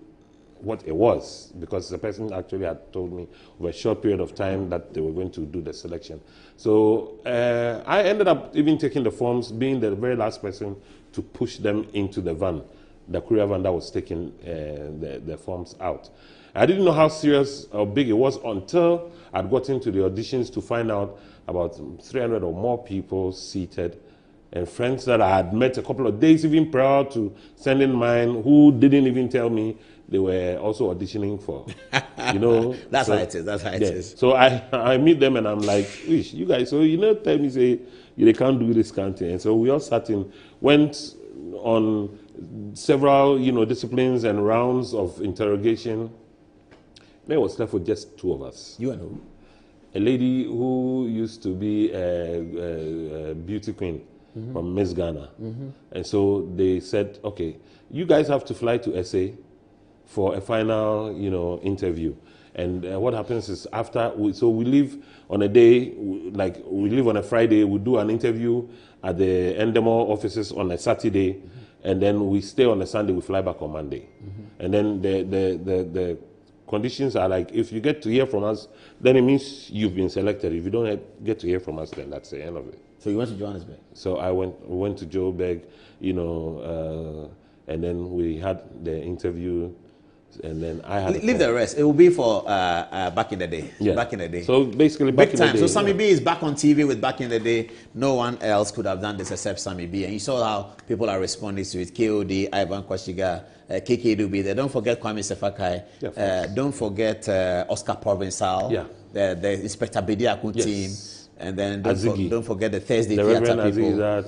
what it was, because the person actually had told me over a short period of time that they were going to do the selection. So I ended up even taking the forms, being the very last person to push them into the van, the courier van that was taking the forms out. I didn't know how serious or big it was until I'd gotten to the auditions to find out about 300 or more people seated, and friends that I had met a couple of days even prior to sending mine who didn't even tell me they were also auditioning for, That's how it is. So I meet them and I'm like, "Wish you guys, so tell me, say, they can't do this kind of thing." And so we all went on several, disciplines and rounds of interrogation. Then was left with just two of us. You and who? A lady who used to be a beauty queen from Miss Ghana. And so they said, okay, you guys have to fly to SA for a final, interview. And what happens is so we leave on a day, like we leave on a Friday, we do an interview at the Endemol offices on a Saturday, and then we stay on a Sunday, we fly back on Monday. And then the conditions are like, if you get to hear from us, then it means you've been selected. If you don't get to hear from us, then that's the end of it. So you went to Johannesburg? So we went to Joburg, and then we had the interview, and then I had... Leave the rest. It will be for Back in the Day. Yeah. Back in the Day. So basically, Back in the Day. So Sammy B is back on TV with Back in the Day. No one else could have done this except Sammy B. And you saw how people are responding to it. KOD, Ivan Kwashiga, KK Dubi there. Don't forget Kwame Sefakai. Don't forget Oscar Provençal. Yeah. The Inspector Bedi Akun team. And then don't forget the Thursday Theatre people. Reverend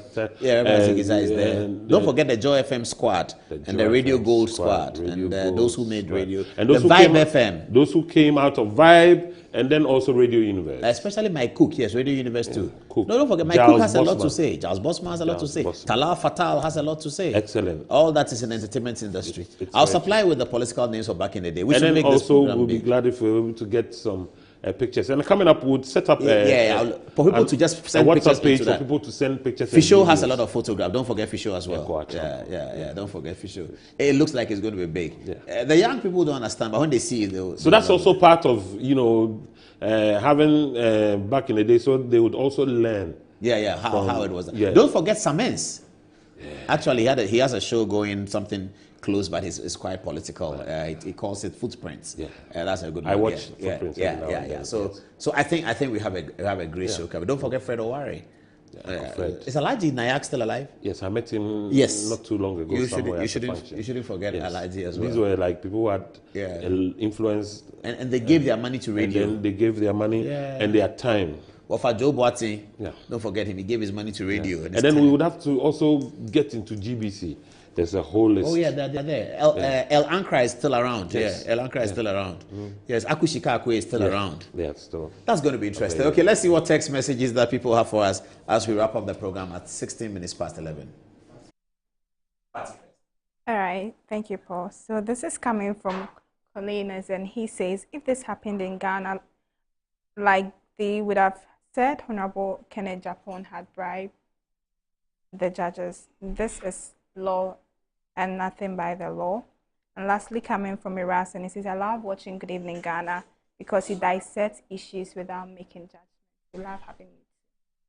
Azigiza is there. Don't forget the Joy FM squad and the Radio Gold squad and those who made radio. And those the Vibe FM. Those who came out of Vibe and then also Radio Universe. Especially Mike Cook, yes, Radio Universe too. Cook. No, don't forget, Mike Cook has a lot to say. Giles Bosman has a lot to say. Talal Fatal has a lot to say. Excellent. All that is in the entertainment industry. I'll supply with the political names of Back in the Day. And then also we'll be glad if we're able to get some pictures. And coming up, we'll set up for people to just send pictures page for people to send pictures. Fisho has a lot of photographs. Don't forget Fisho as well. Yeah. Don't forget Fisho. It looks like it's going to be big. The young people don't understand, but when they see it, so that's also part of having Back in the Day, so they would also learn. How it was. Don't forget Samens. Actually, he has a show going, something close, but it's quite political. He calls it Footprints. That's a good one. I watched Footprints. So I think we have a great show covered. Don't forget Fred Owari. Is Alhaji Nayak still alive? Yes, I met him not too long ago. You shouldn't forget Alhaji as well. These were like people who had influence. And they gave their money to radio. And then they gave their money and their time. Well, for Joe Boateng, don't forget him. He gave his money to radio. And then we would have to also get into GBC. There's a whole list. Oh yeah, they're there. El Ankara is still around. Yes. Yeah, El Ankara is still around. Yes, Akushika Akwe is still around. Yeah, still. That's going to be interesting. Okay, let's see what text messages that people have for us as we wrap up the program at 16 minutes past 11. All right, thank you, Paul. So this is coming from Colinus, and he says, if this happened in Ghana, like they would have said, Honorable Kenneth Japon had bribed the judges. This is law and nothing by the law. And lastly, coming from Iras, and he says, I love watching Good Evening Ghana because he dissects issues without making judgments. We love having you.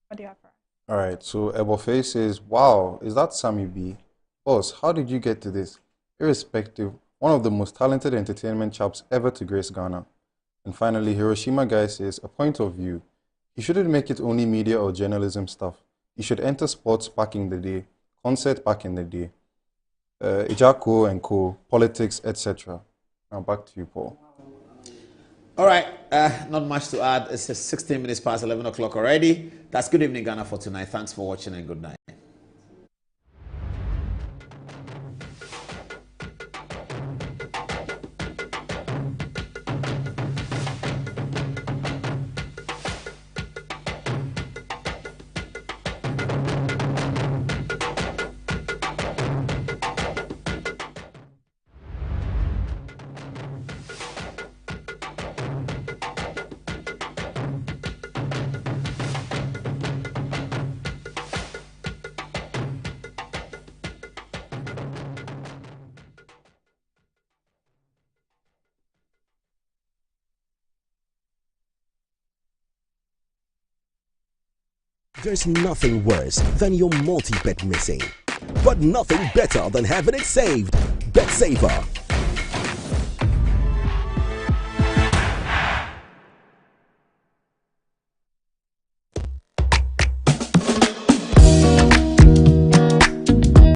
What do you have for us? All right, so Ebofe says, wow, is that Sammy B? Boss, how did you get to this? Irrespective, one of the most talented entertainment chaps ever to grace Ghana. And finally, Hiroshima Guy says, a point of view. He shouldn't make it only media or journalism stuff. He should enter sports back in the day, concert back in the day, Ijako and co, politics, etc. Now back to you, Paul. All right, not much to add. It's 16 minutes past 11 o'clock already. That's Good Evening Ghana for tonight. Thanks for watching and good night. There's nothing worse than your multi-bet missing, but nothing better than having it saved. BetSaver